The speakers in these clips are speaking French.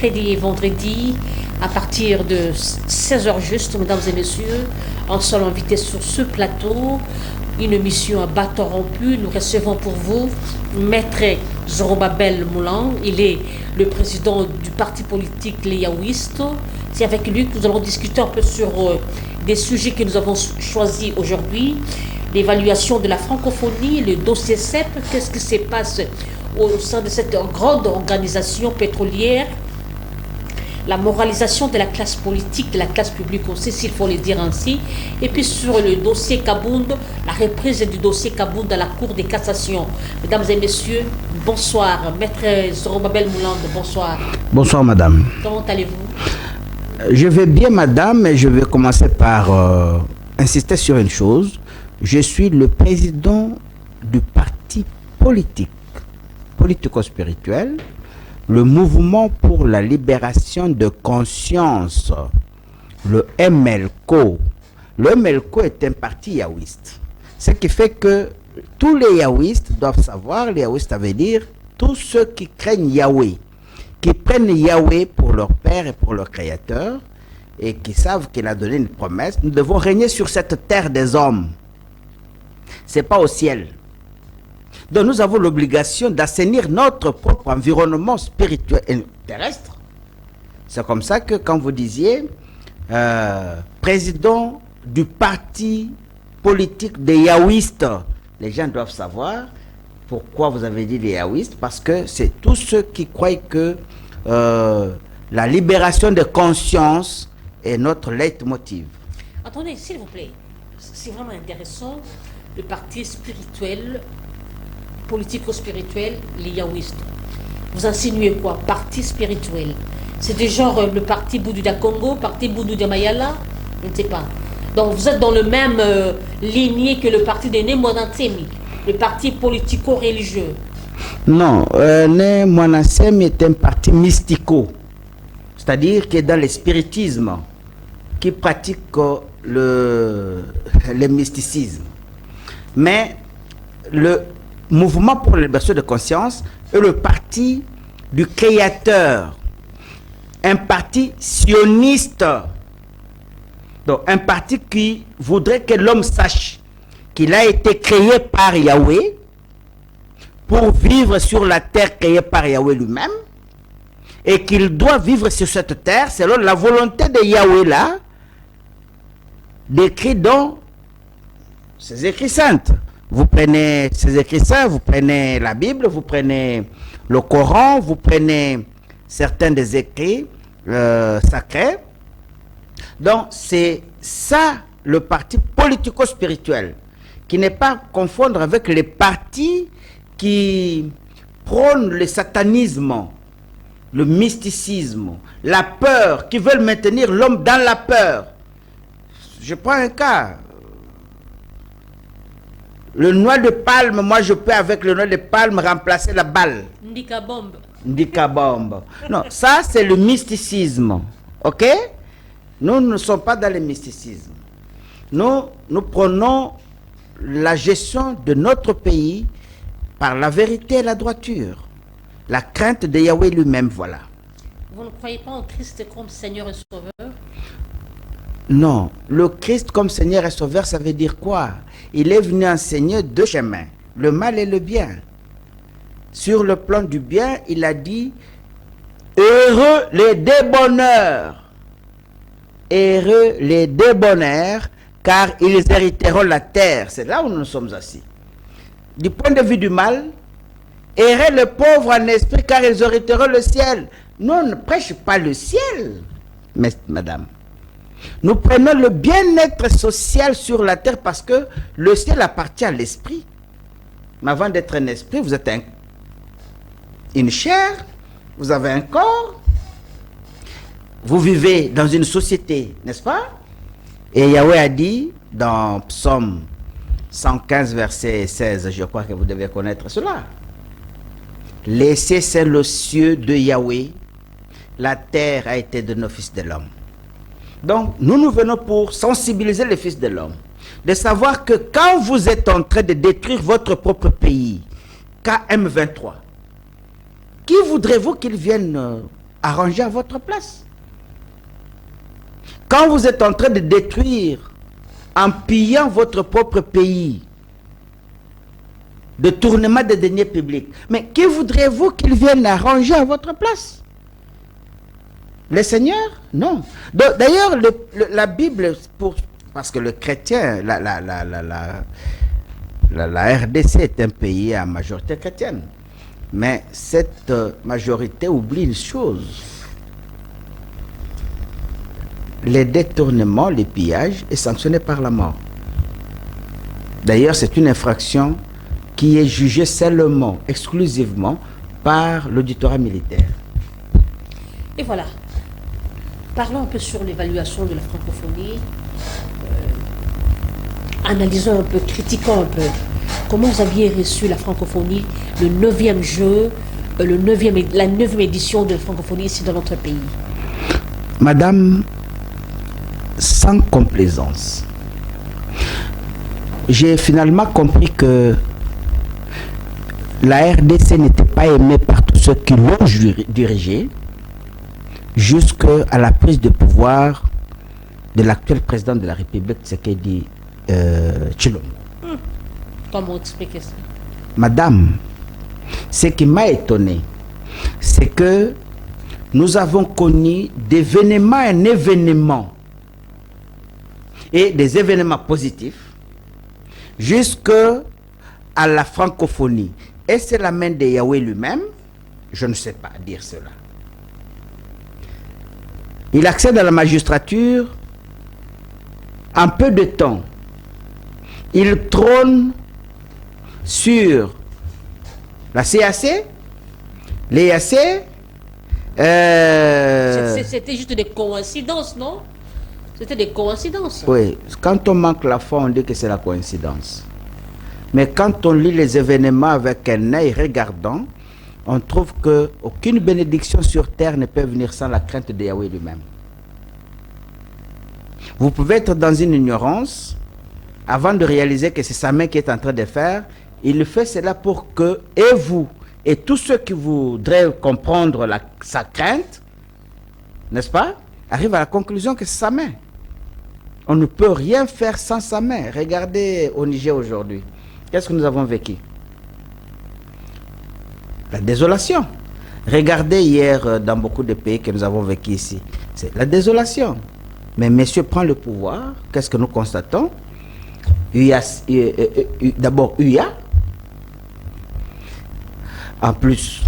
mercredi et vendredi, à partir de 16 heures juste, mesdames et messieurs, en sommes invités sur ce plateau. Une émission à bâton rompu. Nous recevons pour vous Maître Zorobabel Moulan. Il est le président du parti politique Les Yaouistes. C'est avec lui que nous allons discuter un peu sur des sujets que nous avons choisis aujourd'hui. L'évaluation de la francophonie, le dossier CEP, qu'est-ce qui se passe au sein de cette grande organisation pétrolière, la moralisation de la classe politique, de la classe publique aussi, s'il faut le dire ainsi, et puis sur le dossier Kabound, la reprise du dossier Kabound à la Cour de cassation. Mesdames et messieurs, bonsoir. Maître Zorobabel Moulan, bonsoir. Bonsoir, madame. Comment allez-vous? Je vais bien, madame, mais je vais commencer par insister sur une chose. Je suis le président du parti politique, politico-spirituel, le mouvement pour la libération de conscience, le MLCO. Le MLCO est un parti yaouiste. Ce qui fait que tous les yaouistes doivent savoir, les yaouistes, ça veut dire tous ceux qui craignent Yahweh, qui prennent Yahweh pour leur Père et pour leur Créateur, et qui savent qu'il a donné une promesse. Nous devons régner sur cette terre des hommes. Ce n'est pas au ciel. Donc nous avons l'obligation d'assainir notre propre environnement spirituel et terrestre. C'est comme ça que quand vous disiez président du parti politique des Yaouistes, les gens doivent savoir pourquoi vous avez dit les Yaouistes, parce que c'est tous ceux qui croient que la libération de conscience est notre leitmotiv. Attendez, s'il vous plaît, c'est vraiment intéressant, le parti spirituel, politico-spirituel, les Yaouistes. Vous insinuez quoi? Parti spirituel. C'est du genre le parti Bouddha Congo, parti Bouddha Mayala? Je ne sais pas. Donc vous êtes dans le même lignée que le parti de Némonatsemi, le parti politico-religieux. Non, Némonatsemi est un parti mystico, c'est-à-dire qui est dans le spiritisme, qui pratique le mysticisme. Mais le mouvement pour la libération de conscience est le parti du Créateur, un parti sioniste, donc un parti qui voudrait que l'homme sache qu'il a été créé par Yahweh pour vivre sur la terre créée par Yahweh lui-même, et qu'il doit vivre sur cette terre selon la volonté de Yahweh là, décrit dans ses écrits saintes. Vous prenez ces écrits saints, vous prenez la Bible, vous prenez le Coran, vous prenez certains des écrits sacrés. Donc c'est ça le parti politico-spirituel, qui n'est pas à confondre avec les partis qui prônent le satanisme, le mysticisme, la peur, qui veulent maintenir l'homme dans la peur. Je prends un cas. Le noix de palme, moi je peux avec le noix de palme remplacer la balle. Ndika bombe. Ndika bombe. Non, ça c'est le mysticisme. Ok? Nous ne sommes pas dans le mysticisme. Nous prenons la gestion de notre pays par la vérité et la droiture. La crainte de Yahweh lui-même, voilà. Vous ne croyez pas en Christ comme Seigneur et Sauveur? Non, le Christ comme Seigneur et Sauveur, ça veut dire quoi? Il est venu enseigner deux chemins, le mal et le bien. Sur le plan du bien, il a dit « Heureux les débonneurs, heureux les débonneurs, car ils hériteront la terre. » C'est là où nous sommes assis. Du point de vue du mal, « Heureux les pauvres en esprit, car ils hériteront le ciel. » Nous, on ne prêche pas le ciel, mais, madame. Nous prenons le bien-être social sur la terre parce que le ciel appartient à l'esprit. Mais avant d'être un esprit, vous êtes une chair, vous avez un corps, vous vivez dans une société, n'est-ce pas? Et Yahweh a dit dans Psaume 115, verset 16, je crois que vous devez connaître cela. Laissez c'est le cieux de Yahweh, la terre a été de nos fils de l'homme. Donc, nous venons pour sensibiliser les fils de l'homme, de savoir que quand vous êtes en train de détruire votre propre pays, KM23, qui voudrez-vous qu'il vienne arranger à votre place. Quand vous êtes en train de détruire, en pillant votre propre pays, de tournement des deniers publics, mais qui voudrez-vous qu'ils viennent arranger à votre place? Les seigneurs? Non. D'ailleurs, la Bible, parce que le chrétien, la RDC est un pays à majorité chrétienne. Mais cette majorité oublie une chose. Les détournements, les pillages est sanctionné par la mort. D'ailleurs, c'est une infraction qui est jugée seulement, exclusivement, par l'auditorat militaire. Et voilà. Parlons un peu sur l'évaluation de la francophonie. Analysons un peu, critiquons un peu. Comment vous aviez reçu la francophonie, le 9e jeu, la 9e édition de la francophonie ici dans notre pays? Madame, sans complaisance, j'ai finalement compris que la RDC n'était pas aimée par tous ceux qui l'ont dirigée jusqu'à la prise de pouvoir de l'actuel président de la République, Tshisekedi Tshilombo. Comment expliquer ça? Madame, ce qui m'a étonné, c'est que nous avons connu d'événement en événement et des événements positifs jusqu'à la francophonie. Et c'est la main de Yahweh lui-même? Je ne sais pas dire cela. Il accède à la magistrature en peu de temps. Il trône sur la CAC, l'EAC. C'était juste des coïncidences, non? C'était des coïncidences. Oui, quand on manque la foi, on dit que c'est la coïncidence. Mais quand on lit les événements avec un œil regardant, on trouve qu'aucune bénédiction sur terre ne peut venir sans la crainte de Yahweh lui-même. Vous pouvez être dans une ignorance, avant de réaliser que c'est sa main qui est en train de faire, il fait cela pour que, et vous, et tous ceux qui voudraient comprendre sa crainte, n'est-ce pas, arrivent à la conclusion que c'est sa main. On ne peut rien faire sans sa main. Regardez au Niger aujourd'hui. Qu'est-ce que nous avons vécu? La désolation. Regardez hier dans beaucoup de pays que nous avons vécu ici. C'est la désolation. Mais monsieur prend le pouvoir. Qu'est-ce que nous constatons? D'abord UIA. En plus,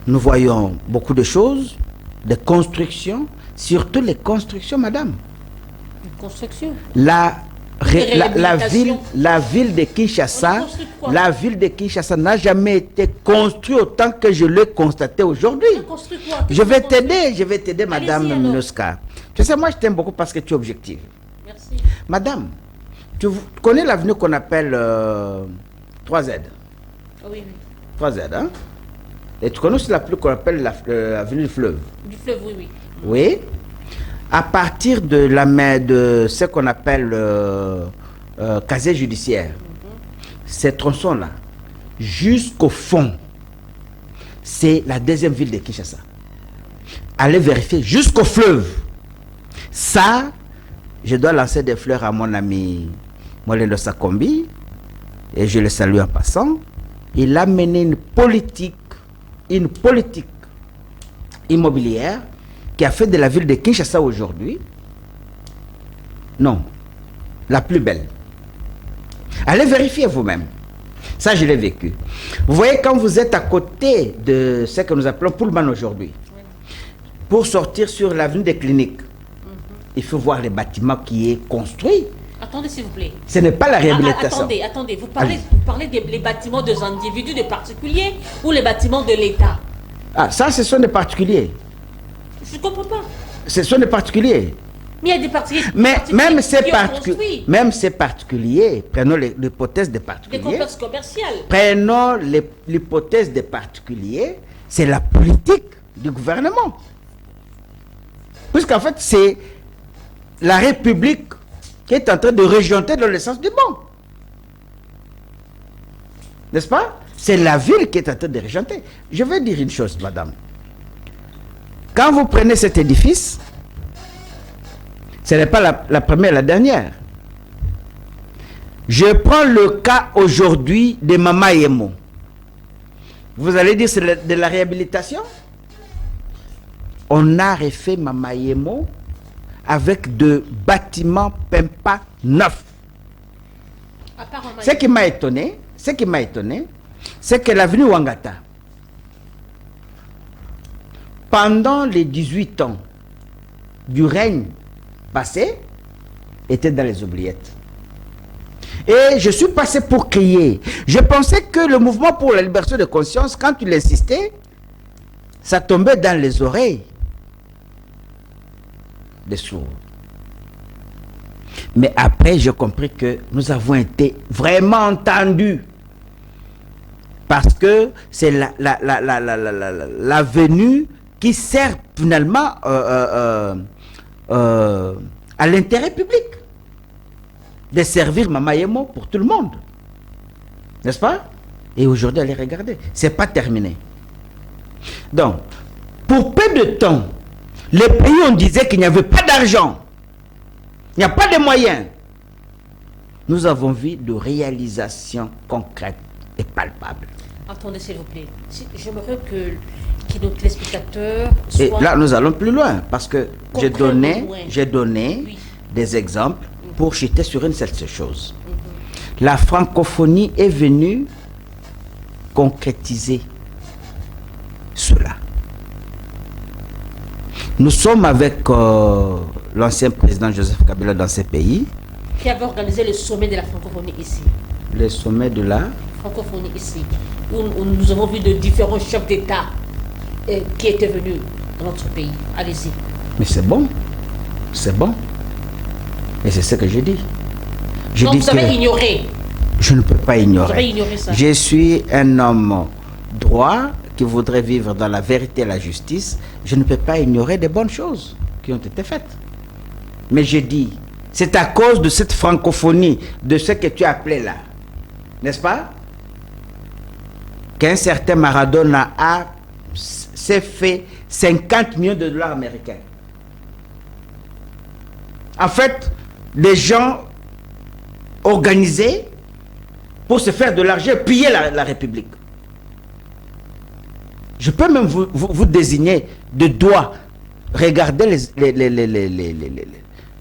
nous voyons beaucoup de choses, des constructions, surtout les constructions, madame. Une construction. La ville de Kinshasa, n'a jamais été construite autant que je l'ai constaté aujourd'hui. Je vais t'aider, madame Minuska. Tu sais, moi je t'aime beaucoup parce que tu es objective. Merci. Madame, tu connais l'avenue qu'on appelle 3Z? Oui, oui. 3Z, hein? Et tu connais aussi l'avenue qu'on appelle l'avenue du fleuve? Du fleuve, oui, oui. Oui. À partir de la main de ce qu'on appelle casier judiciaire, ces tronçons-là, jusqu'au fond, c'est la deuxième ville de Kinshasa. Allez vérifier jusqu'au fleuve. Ça, je dois lancer des fleurs à mon ami Molendo Sakombi, et je le salue en passant. Il a mené une politique immobilière qui a fait de la ville de Kinshasa aujourd'hui, non, la plus belle. Allez vérifier vous-même. Ça, je l'ai vécu. Vous voyez, quand vous êtes à côté de ce que nous appelons Pullman aujourd'hui, pour sortir sur l'avenue des Cliniques, il faut voir les bâtiments qui est construit. Attendez, s'il vous plaît. Ce n'est pas la réhabilitation. Attendez. Vous parlez des bâtiments des individus, des particuliers, ou les bâtiments de l'État? Ah, ça, ce sont des particuliers. Je ne comprends pas. Ce sont des particuliers. Mais il y a des particuliers. Mais même ces particuliers, prenons l'hypothèse des particuliers. Des complexes commerciaux. Prenons l'hypothèse des particuliers, c'est la politique du gouvernement. Puisqu'en fait, c'est la République qui est en train de régenter dans le sens du bon. N'est-ce pas? C'est la ville qui est en train de régenter. Je vais dire une chose, madame. Quand vous prenez cet édifice, ce n'est pas la première, la dernière. Je prends le cas aujourd'hui de Mama Yemo. Vous allez dire c'est de la réhabilitation? On a refait Mama Yemo avec de bâtiments Pempa neufs. Ce qui m'a étonné, c'est que l'avenue Wangata, pendant les 18 ans du règne passé, était dans les oubliettes. Et je suis passé pour crier. Je pensais que le mouvement pour la liberté de conscience, quand il insistait, ça tombait dans les oreilles des sourds. Mais après, j'ai compris que nous avons été vraiment entendus. Parce que c'est la venue qui sert finalement à l'intérêt public. De servir Mama Yemo pour tout le monde. N'est-ce pas? Et aujourd'hui, allez regarder. C'est pas terminé. Donc, pour peu de temps, les pays, on disait qu'il n'y avait pas d'argent. Il n'y a pas de moyens. Nous avons vu de réalisations concrètes et palpables. Attendez, s'il vous plaît. J'aimerais que nos téléspectateurs soient... Et là, nous allons plus loin, parce que j'ai donné oui, des exemples pour chuter sur une seule chose. La francophonie est venue concrétiser cela. Nous sommes avec l'ancien président Joseph Kabila dans ces pays. Qui avait organisé le sommet de la francophonie ici. Le sommet de la francophonie ici. Où nous avons vu de différents chefs d'État qui étaient venus dans notre pays. Allez-y. Mais c'est bon. C'est bon. Et c'est ce que je dis. Donc vous avez ignoré. Je ne peux pas ignorer. Vous avez ignoré ça. Je suis un homme droit qui voudrait vivre dans la vérité et la justice. Je ne peux pas ignorer des bonnes choses qui ont été faites. Mais je dis, c'est à cause de cette francophonie, de ce que tu appelais là, n'est-ce pas, qu'un certain Maradona s'est fait 50 millions de dollars américains. En fait, les gens organisés pour se faire de l'argent, piller la République. Je peux même vous désigner de doigts. Regardez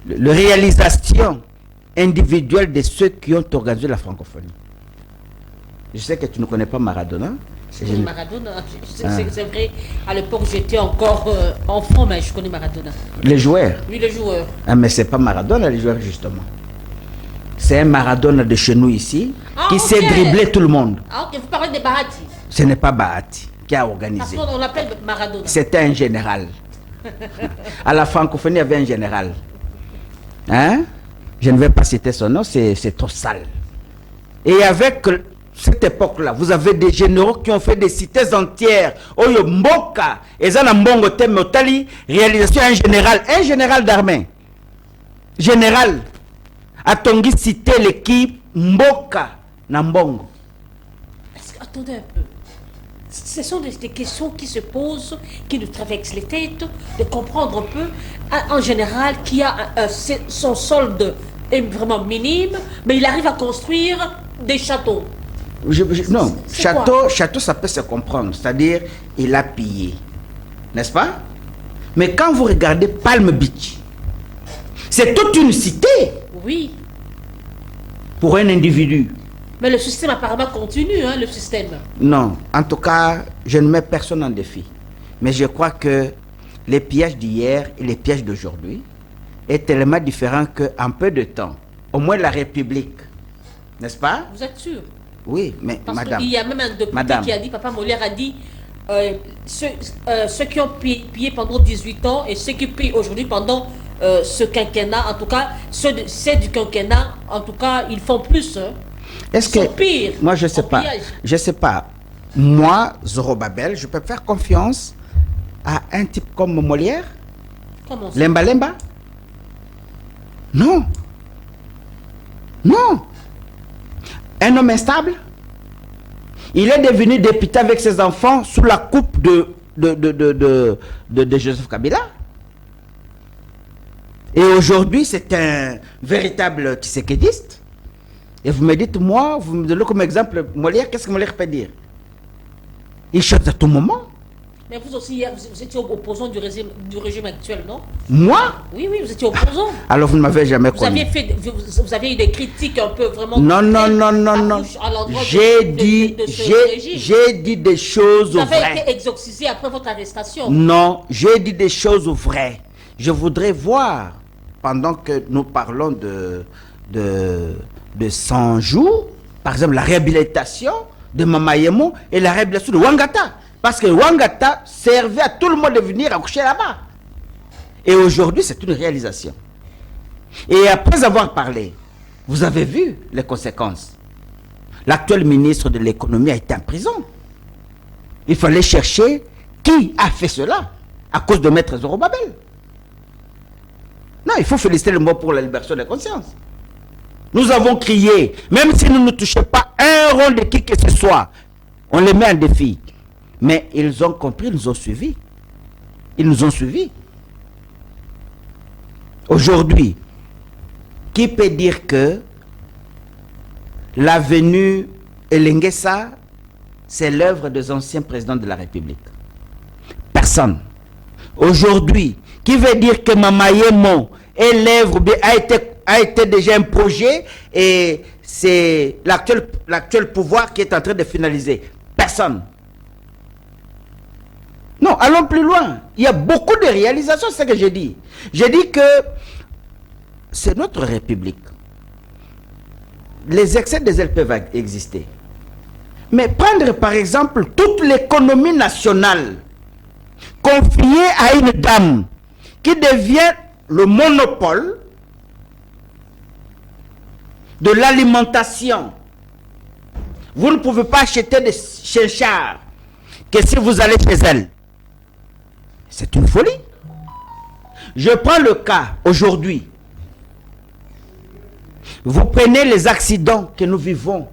les réalisations individuelles de ceux qui ont organisé la francophonie. Je sais que tu ne connais pas Maradona. Maradona, c'est vrai, à l'époque j'étais encore enfant, mais je connais Maradona. Les joueurs? Oui, les joueurs. Ah, mais c'est pas Maradona, les joueurs, justement. C'est un Maradona de chez nous ici, qui sait dribbler tout le monde. Ah, ok, vous parlez de Bahati. Ce n'est pas Bahati qui a organisé. Parce qu'on l'appelle Maradona. C'était un général. À la francophonie, il y avait un général. Hein? Je ne vais pas citer son nom, c'est trop sale. Et avec cette époque-là, vous avez des généraux qui ont fait des cités entières. Oyo Mboka, Ezana Mbongo Temotali, réalisation un général d'armée. Général. A Tongi cité l'équipe Mboka Nambongo. Attendez un peu. Ce sont des questions qui se posent, qui nous traversent les têtes, de comprendre un peu, en général, qui a son solde est vraiment minime, mais il arrive à construire des châteaux. Non, château, ça peut se comprendre, c'est-à-dire, il a pillé, n'est-ce pas? Mais quand vous regardez Palm Beach, c'est toute une cité. Oui. Pour un individu. Mais le système apparemment continue, hein, le système. Non, en tout cas, je ne mets personne en défi. Mais je crois que les pièges d'hier et les pièges d'aujourd'hui est tellement différent qu'en peu de temps, au moins la République, n'est-ce pas? Vous êtes sûr? Oui, mais parce madame. Il y a même un député qui a dit, Papa Molière a dit, ceux qui ont payé pendant 18 ans et ceux qui payent aujourd'hui pendant ce quinquennat, en tout cas, ceux du quinquennat, en tout cas, ils font plus. Hein. Est-ce que pire, moi je sais pas, je sais pas. Moi, Zorobabel, je peux faire confiance à un type comme Molière? Comment ça? Lemba Lemba? Non. Non. Un homme instable. Il est devenu député avec ses enfants sous la coupe de de Joseph Kabila. Et aujourd'hui, c'est un véritable tshisekidiste. Et vous me dites, moi, vous me donnez comme exemple Molière, qu'est-ce que Molière peut dire? Il chante à tout moment. Mais vous aussi, vous étiez opposant du régime actuel, non? Moi? Oui, oui, vous étiez opposant. Alors vous ne m'avez jamais connu. Vous aviez eu des critiques un peu vraiment... Non. J'ai dit des choses vraies. Vous avez été exorcisé après votre arrestation. Non, j'ai dit des choses vraies. Je voudrais voir, pendant que nous parlons de 100 jours, par exemple la réhabilitation de Mama Yemo et la réhabilitation de Wangata. Parce que Wangata servait à tout le monde de venir accoucher là-bas. Et aujourd'hui, c'est une réalisation. Et après avoir parlé, vous avez vu les conséquences. L'actuel ministre de l'économie a été en prison. Il fallait chercher qui a fait cela à cause de Maître Zorobabel. Non, il faut féliciter le mot pour la libération de conscience. Nous avons crié, même si nous ne touchons pas un rond de qui que ce soit, on les met en défi. Mais ils ont compris, ils nous ont suivis. Ils nous ont suivis. Aujourd'hui, qui peut dire que la venue Elengesa, c'est l'œuvre des anciens présidents de la République? Personne. Aujourd'hui, qui veut dire que Mama Yemo est l'œuvre, a été déjà un projet et c'est l'actuel pouvoir qui est en train de finaliser? Personne. Non, allons plus loin. Il y a beaucoup de réalisations, c'est ce que j'ai dit. J'ai dit que c'est notre République. Les excès des ailes peuvent exister. Mais prendre par exemple toute l'économie nationale confiée à une dame qui devient le monopole de l'alimentation. Vous ne pouvez pas acheter des chinchards que si vous allez chez elle. C'est une folie. Je prends le cas aujourd'hui. Vous prenez les accidents que nous vivons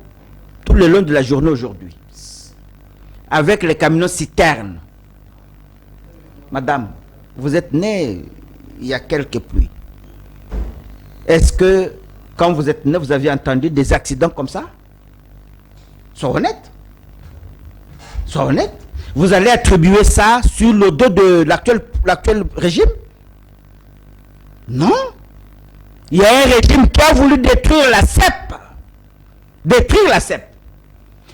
tout le long de la journée aujourd'hui. Avec les camions citernes. Madame, vous êtes née il y a quelques pluies. Est-ce que quand vous êtes née, vous avez entendu des accidents comme ça? Sois honnête. Sois honnête. Vous allez attribuer ça sur le dos de l'actuel régime? Non. Il y a un régime qui a voulu détruire la CEP. Détruire la CEP.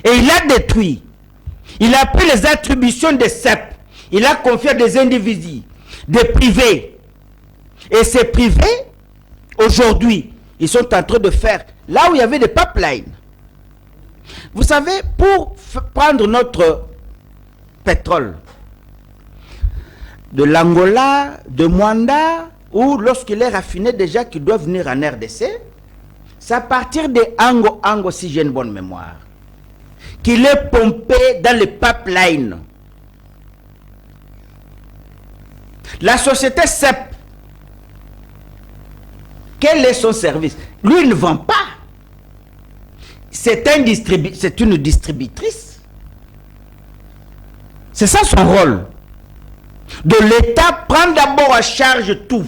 Et il a détruit. Il a pris les attributions des CEP. Il a confié à des individus, des privés. Et ces privés, aujourd'hui, ils sont en train de faire, là où il y avait des pipelines. Vous savez, pour prendre notre pétrole de l'Angola, de Mwanda, ou lorsqu'il est raffiné déjà qu'il doit venir en RDC, c'est à partir de Ango, si j'ai une bonne mémoire, qu'il est pompé dans les pipelines. La société CEP, quel est son service? Lui, il ne vend pas. C'est une distributrice. C'est ça son rôle. De l'État prend d'abord en charge tout.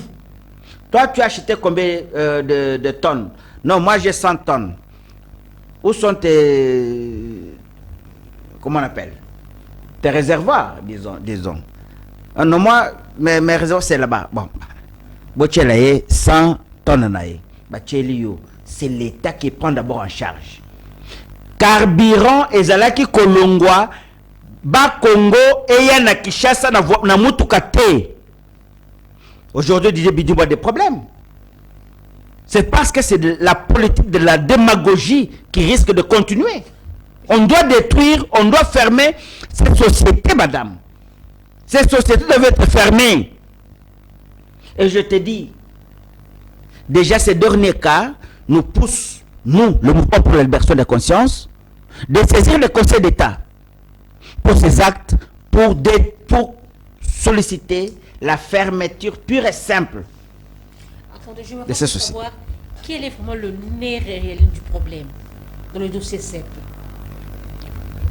Toi, tu as acheté combien de tonnes? Non, moi j'ai 100 tonnes. Où sont tes... Comment on appelle? Tes réservoirs, disons. Non, moi, mes réservoirs, c'est là-bas. Bon. 100 tonnes. C'est l'État qui prend d'abord en charge. Carburant et Zalaki Kolongwa, Ba Congo et Yana Kishasa na Mutukate. Aujourd'hui, DJ Bidou a des problèmes. C'est parce que c'est la politique de la démagogie qui risque de continuer. On doit détruire, on doit fermer cette société, madame. Cette société devait être fermée. Et je te dis, déjà ces derniers cas nous poussent, nous, le mouvement pour la libération de la conscience, de saisir le Conseil d'État pour ces actes, pour solliciter la fermeture pure et simple de ces sociétés. Quel est vraiment le nez réel du problème dans le dossier CEP?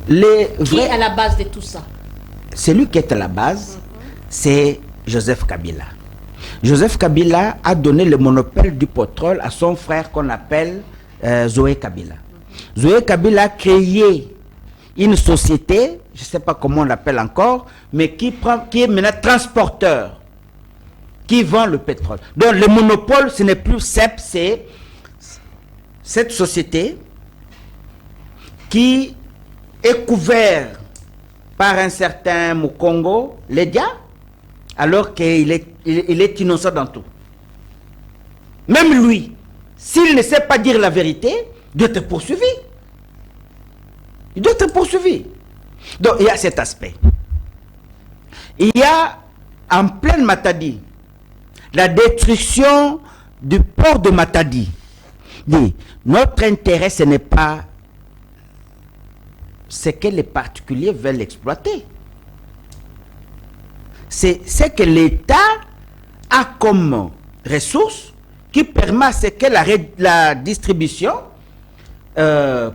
Qui est à la base de tout ça? celui qui est à la base, c'est Joseph Kabila. Joseph Kabila a donné le monopole du pétrole à son frère qu'on appelle Zoé Kabila. Zoé Kabila a créé une société, je ne sais pas comment on l'appelle encore, mais qui est maintenant transporteur, qui vend le pétrole. Donc le monopole, ce n'est plus CEP, c'est cette société qui est couverte par un certain Mukongo, Ledia, alors qu'il est innocent dans tout. Même lui, s'il ne sait pas dire la vérité, il doit être poursuivi. Il doit être poursuivi. Donc il y a cet aspect. Il y a en pleine Matadi la destruction du port de Matadi. Dit, notre intérêt, ce n'est pas ce que les particuliers veulent exploiter. C'est ce que l'État a comme ressource qui permet à ce que la distribution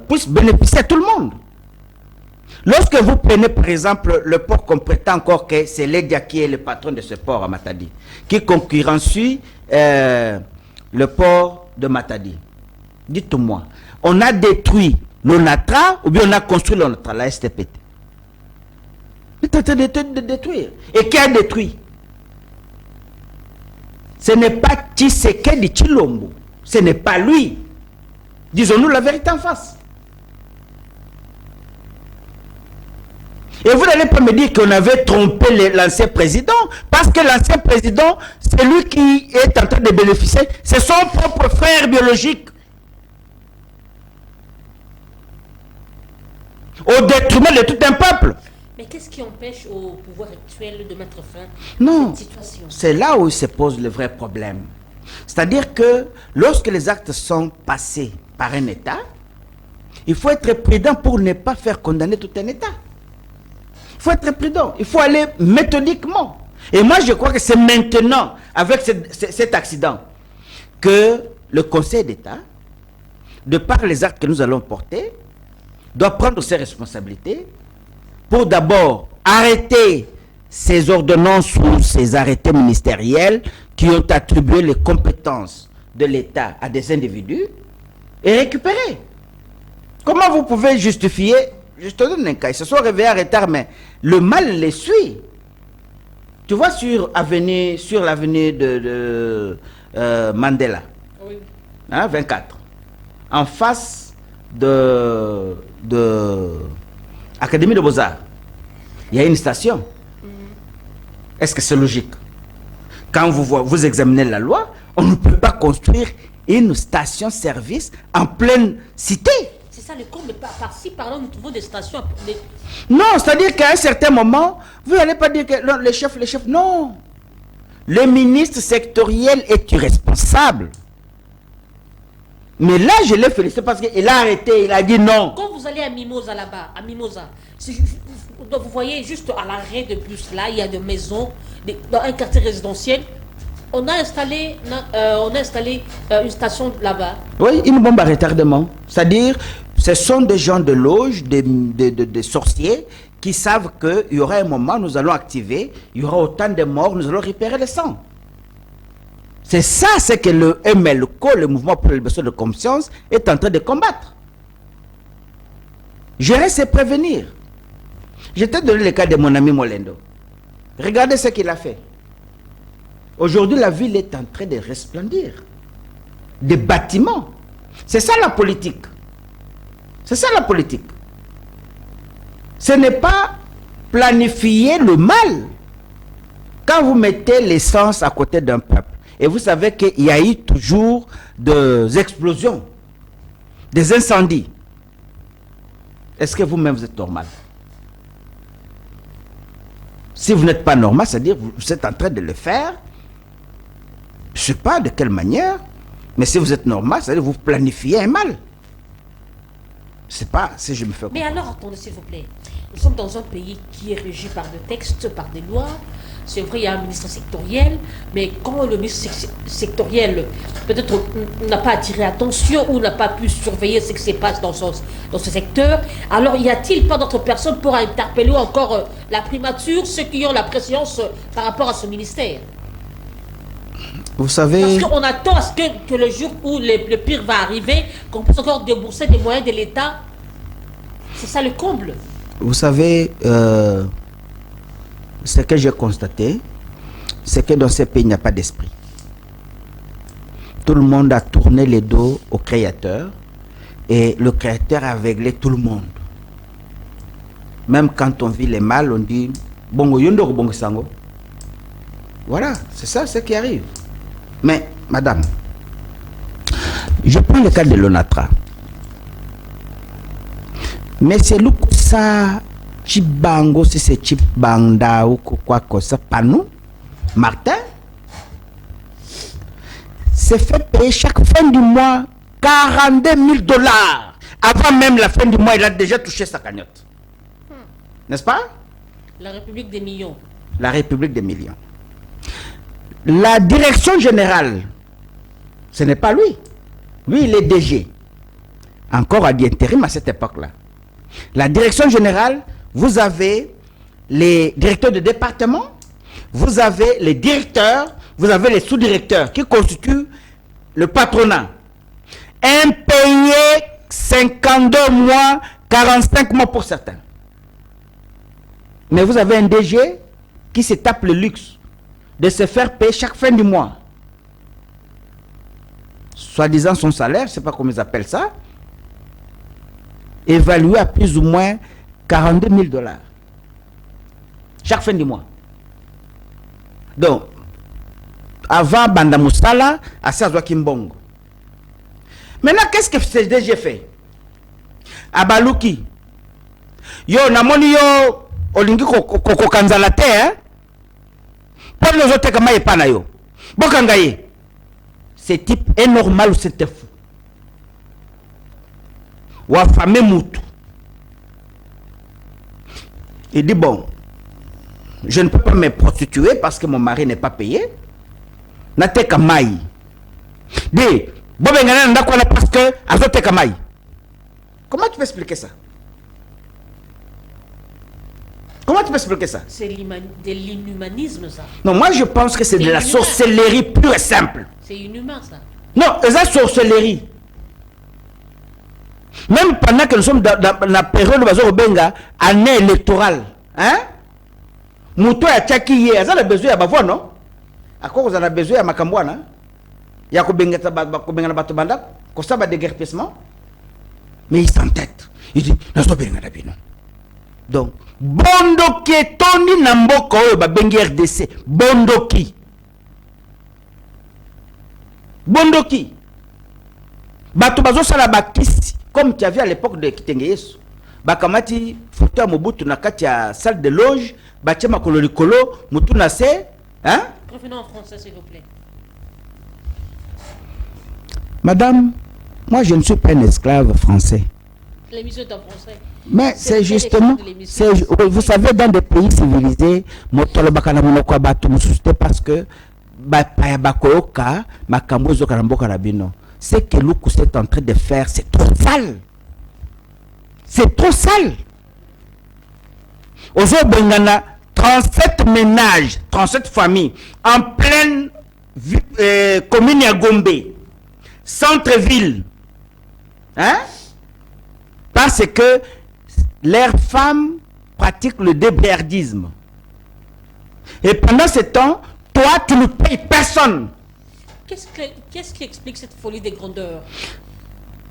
puisse bénéficier à tout le monde. Lorsque vous prenez par exemple le port qu'on prétend encore que c'est l'Edia qui est le patron de ce port à Matadi, qui concurrencie le port de Matadi. Dites-moi, on a détruit l'ONATRA ou bien on a construit l'ONATRA, la STPT? On est en train de détruire. Et qui a détruit? Ce n'est pas Tshisekedi Tshilombo. Ce n'est pas lui. Disons-nous la vérité en face. Et vous n'allez pas me dire qu'on avait trompé l'ancien président, parce que l'ancien président, c'est lui qui est en train de bénéficier, c'est son propre frère biologique. Au détriment de tout un peuple. Mais qu'est-ce qui empêche au pouvoir actuel de mettre fin à cette situation? C'est là où se pose le vrai problème. C'est-à-dire que lorsque les actes sont passés par un État, il faut être prudent pour ne pas faire condamner tout un État. Il faut être prudent, il faut aller méthodiquement. Et moi je crois que c'est maintenant, avec cet accident, que le Conseil d'État, de par les actes que nous allons porter, doit prendre ses responsabilités pour d'abord arrêter ces ordonnances ou ces arrêtés ministériels qui ont attribué les compétences de l'État à des individus et récupérer. Comment vous pouvez justifier, je te donne un cas, ils se sont réveillés en retard, mais le mal les suit. Tu vois sur l'avenue de Mandela, Oui. hein, 24, en face de Académie de Beaux-Arts, il y a une station. Est-ce que c'est logique? Quand vous examinez la loi, on ne peut pas construire une station-service en pleine cité. C'est ça le comble. Par-ci, par-là, nous trouvons des stations. Non, c'est-à-dire qu'à un certain moment, vous n'allez pas dire que non, les chefs, non. Le ministre sectoriel est irresponsable. Mais là, je l'ai félicité parce qu'il a arrêté, il a dit non. Quand vous allez à Mimosa là-bas, donc vous voyez juste à l'arrêt de bus là, il y a des maisons, dans un quartier résidentiel. On a installé une station là-bas. Oui, une bombe à retardement. C'est-à-dire, ce sont des gens de loge, des sorciers, qui savent qu'il y aura un moment, nous allons activer, il y aura autant de morts, nous allons récupérer le sang. C'est ça, c'est que le MLCO, le mouvement pour la libération de conscience, est en train de combattre. Gérer, c'est prévenir. Je t'ai donné le cas de mon ami Molendo. Regardez ce qu'il a fait. Aujourd'hui, la ville est en train de resplendir. Des bâtiments. C'est ça la politique. C'est ça la politique. Ce n'est pas planifier le mal. Quand vous mettez l'essence à côté d'un peuple, et vous savez qu'il y a eu toujours des explosions, des incendies. Est-ce que vous-même vous êtes normal? Si vous n'êtes pas normal, c'est-à-dire que vous êtes en train de le faire, je ne sais pas de quelle manière, mais si vous êtes normal, c'est-à-dire que vous planifiez un mal. C'est pas si je me fais comprendre. Mais alors, attendez s'il vous plaît. Nous sommes dans un pays qui est régi par des textes, par des lois. C'est vrai, il y a un ministre sectoriel, mais quand le ministre sectoriel peut-être n'a pas attiré attention ou n'a pas pu surveiller ce qui se passe dans ce secteur, alors y a-t-il pas d'autres personnes pour interpeller encore la primature, ceux qui ont la préséance par rapport à ce ministère? Vous savez... Parce qu'on attend à ce que le jour où le pire va arriver, qu'on puisse encore débourser des moyens de l'État. C'est ça le comble. Vous savez, ce que j'ai constaté, c'est que dans ces pays, il n'y a pas d'esprit. Tout le monde a tourné les dos au Créateur et le Créateur a aveuglé tout le monde. Même quand on vit les mal, on dit bongo yondo bongo sango. Voilà, c'est ça ce qui arrive. Mais, madame, je prends le cas de l'ONATRA. Mais c'est le ça, Chibango, si c'est Chibanda ou quoi que ça, pas nous, Martin, c'est fait payer chaque fin du mois 42 000 $. Avant même la fin du mois, il a déjà touché sa cagnotte. N'est-ce pas? La République des millions. La République des millions. La direction générale, ce n'est pas lui. Lui, il est DG. Encore à l'intérim à cette époque-là. La direction générale, vous avez les directeurs de département, vous avez les directeurs, vous avez les sous-directeurs qui constituent le patronat. Impayé 52 mois, 45 mois pour certains. Mais vous avez un DG qui se tape le luxe de se faire payer chaque fin du mois. Soi-disant son salaire, je ne sais pas comment ils appellent ça, évalué à plus ou moins 42 000 $. Chaque fin du mois. Donc, avant Banda Moussala, à Sazwa Kimbongo. Maintenant, qu'est-ce que ce DG fait? Abalouki. Yo, namoni yo, olingi koko kanzala te, hein? Pour les autres, comment il pas na yo? Bokangaye. Ce type est normal ou c'est fou? Ou affamé moutou. Il dit bon, je ne peux pas me prostituer parce que mon mari n'est pas payé. Nateka mai. Dit, bobengana ndakwana parce que azoteka mai. Comment tu peux expliquer ça? Comment tu peux expliquer ça? C'est de l'inhumanisme, ça. Non, moi je pense que c'est de la sorcellerie pure et simple. C'est inhumain, ça. Non, c'est la sorcellerie. Même pendant que nous sommes dans la période de Bazo Benga, année électorale, hein? Mouto ya tchaki ye, ça a besoin de voix, non? À quoi vous avez besoin de Makambouana? Il y a Kobenga na Batobanda, comme ça, déguerpissement. Mais il s'entête. Il dit, non, c'est pas bien. Donc, Bondoki Tony Namboko, Babengi RDC, Bondoki. Bondoki. Batubazo Salabakis, comme tu as vu à l'époque de Kitengeyesu. Bakamati, Fouta Mobutu Nakati à salle de loge, Bachema Kololikolo, Moutou Nase, hein? Revenons en français, s'il vous plaît. Madame, moi je ne suis pas un esclave français. L'émission est en français. Mais c'est justement, vous savez, dans des pays civilisés, parce que ce que Loukou est en train de faire, c'est trop sale. C'est trop sale. Aujourd'hui, Bengana, 37 ménages, 37 familles, en pleine commune à Gombe, centre-ville. Hein? Parce que leurs femmes pratiquent le débrouillardisme. Et pendant ce temps, toi, tu ne payes personne. Qu'est-ce qui explique cette folie des grandeurs?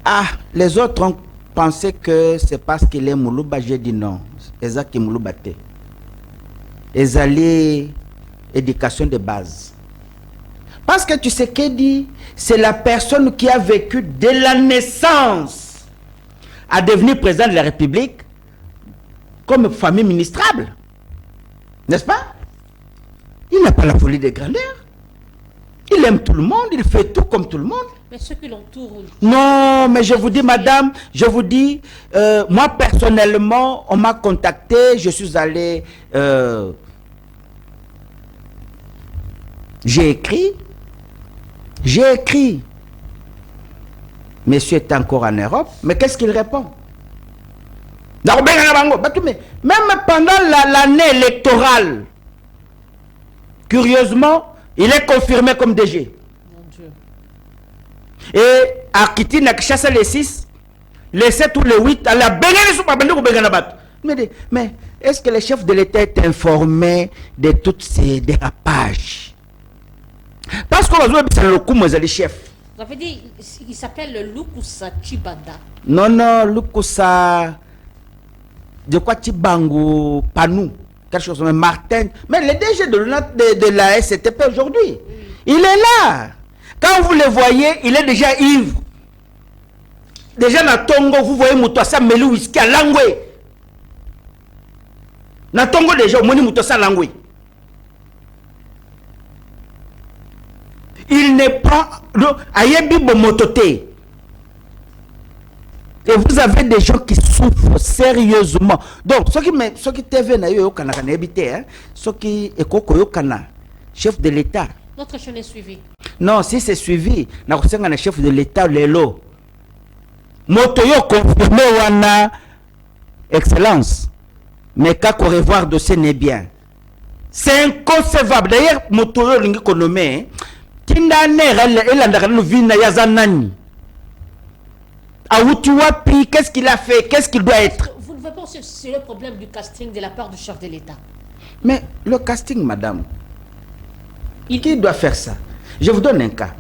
Ah, les autres ont pensé que c'est parce qu'il est Moulouba. J'ai dit non. Exact, qui Moulouba. Ils allaient éducation de base. Parce que tu sais qu'il dit, c'est la personne qui a vécu dès la naissance à devenir président de la République comme famille ministrable. N'est-ce pas? Il n'a pas la folie des grandeurs. Il aime tout le monde, il fait tout comme tout le monde. Mais ceux qui l'entourent... Non, mais je vous dis, madame, je vous dis, moi personnellement, on m'a contacté, je suis allé J'ai écrit. J'ai écrit. Monsieur est encore en Europe, mais qu'est-ce qu'il répond? Même pendant l'année électorale, curieusement, il est confirmé comme DG. Mon Dieu. Et à Kiti, n'a chassé les 6, les 7 ou les 8, à la mais est-ce que le chef de l'État est informé de tous ces dérapages? Parce qu'on va c'est le coup, les chefs. Ça veut dire, il s'appelle le Lukusa Chibanda. Non, non, Lukusa. De quoi Chibangu, Panou, quelque chose, mais Martin. Mais le DG de la SCTP aujourd'hui, il est là. Quand vous le voyez, il est déjà ivre. Déjà dans Tongo, vous voyez Moutouassa Melou Whisky à Langwe. Dans Tongo déjà, Moni Moutouassa Langwe. Il n'est pas Ayebi Bomototé. Et vous avez des gens qui souffrent sérieusement. Donc, ce qui TV na yo kana kana habité, hein, ce qui ekoko yo kana chef de l'État. Notre chaîne est suivie. Non, si c'est suivi, na kusenga na chef de l'État lelo. Moto yo confirmé wana excellence. Mais kako revoir dossier n'est bien. C'est inconcevable. D'ailleurs, moto yo lingi konomé, tinda nera elanda no vina ya zanani. Qu'est-ce qu'il a fait? Qu'est-ce qu'il doit être? Vous ne voyez pas, c'est le problème du casting de la part du chef de l'État. Mais le casting, madame, qui doit faire ça? Je vous donne un cas.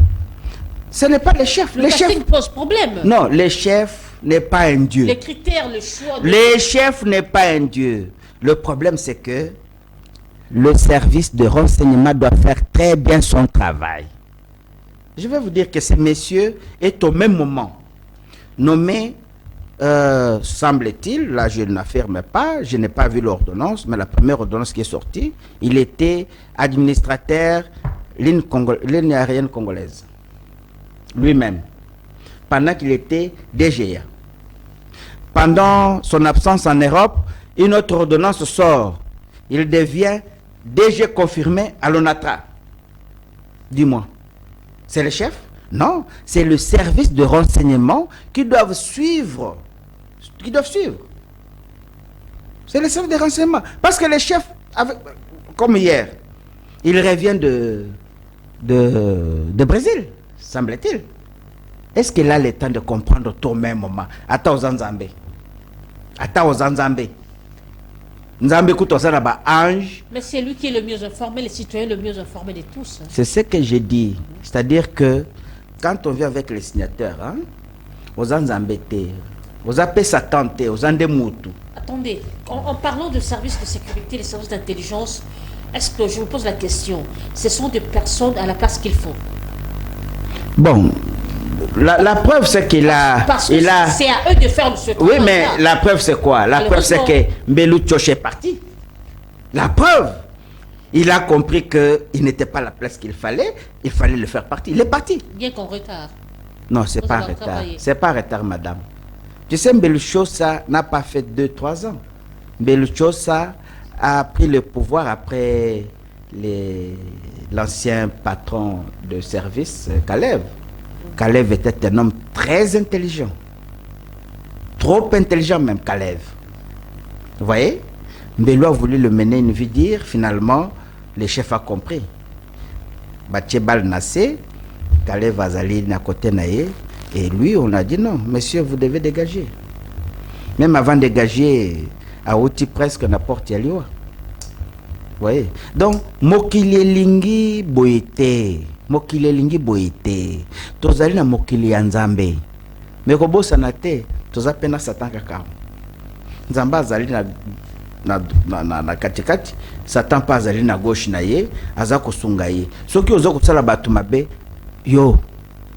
Ce n'est pas le chef. Le casting pose problème. Non, le chef n'est pas un dieu. Les critères, le choix... Le chef n'est pas un dieu. Le problème, c'est que le service de renseignement doit faire très bien son travail. Je vais vous dire que ce monsieur est au même moment nommé, semble-t-il, là je n'affirme pas, je n'ai pas vu l'ordonnance, mais la première ordonnance qui est sortie, il était administrateur ligne aérienne congolaise, lui-même, pendant qu'il était DGA. Pendant son absence en Europe, une autre ordonnance sort, il devient DG confirmé à l'ONATRA. Dis-moi, c'est le chef? Non, c'est le service de renseignement qui doivent suivre. C'est le service de renseignement. Parce que les chefs, comme hier, il revient de Brésil, semble-t-il. Est-ce qu'il a le temps de comprendre tout au même moment? Attends aux Nzambé. Nzambé écoute ange. Mais c'est lui qui est le mieux informé, les citoyens le mieux informés de tous. C'est ce que j'ai dit. C'est-à-dire que quand on vient avec les signateurs, hein, aux embêtés, aux appels s'attentés, aux andemoutou. Attendez, en parlant de services de sécurité, les services d'intelligence, est-ce que je me pose la question, ce sont des personnes à la place qu'il faut? Bon, la preuve c'est qu'il a... Parce que c'est à eux de faire ce travail. Oui, mais la preuve c'est quoi? La preuve c'est que Mbelou Tchoche est parti. La preuve, il a compris qu'il n'était pas la place qu'il fallait, il fallait le faire partir. Il est parti. Bien qu'en retard. Non, c'est pas retard. C'est pas retard, madame. Tu sais, Mbelou Tchosa n'a pas fait 2-3 ans. Mbelou Tchosa a pris le pouvoir après l'ancien patron de service, Kalev. Kalev était un homme très intelligent. Trop intelligent même, Kalev. Vous voyez? Mbelou a voulu le mener une vie dire, finalement, le chef a compris. Batchebal Nassé, Kalev Azali n'a côté naïe, et lui, on a dit non, monsieur, vous devez dégager. Même avant de dégager, à outil presque n'importe quel lieu. Vous voyez? Donc, Mokili Lingi Boite, Mokili Lingi Boite, Tozali na Mokili Anzambe. Mais Kobo Sanate, Tozapena Satan Kakao. Nzamba Azali na katikati, Satan pas azali na gauche na ye, aza kosunga ye. Soki ozo kosala batu mabe, yo,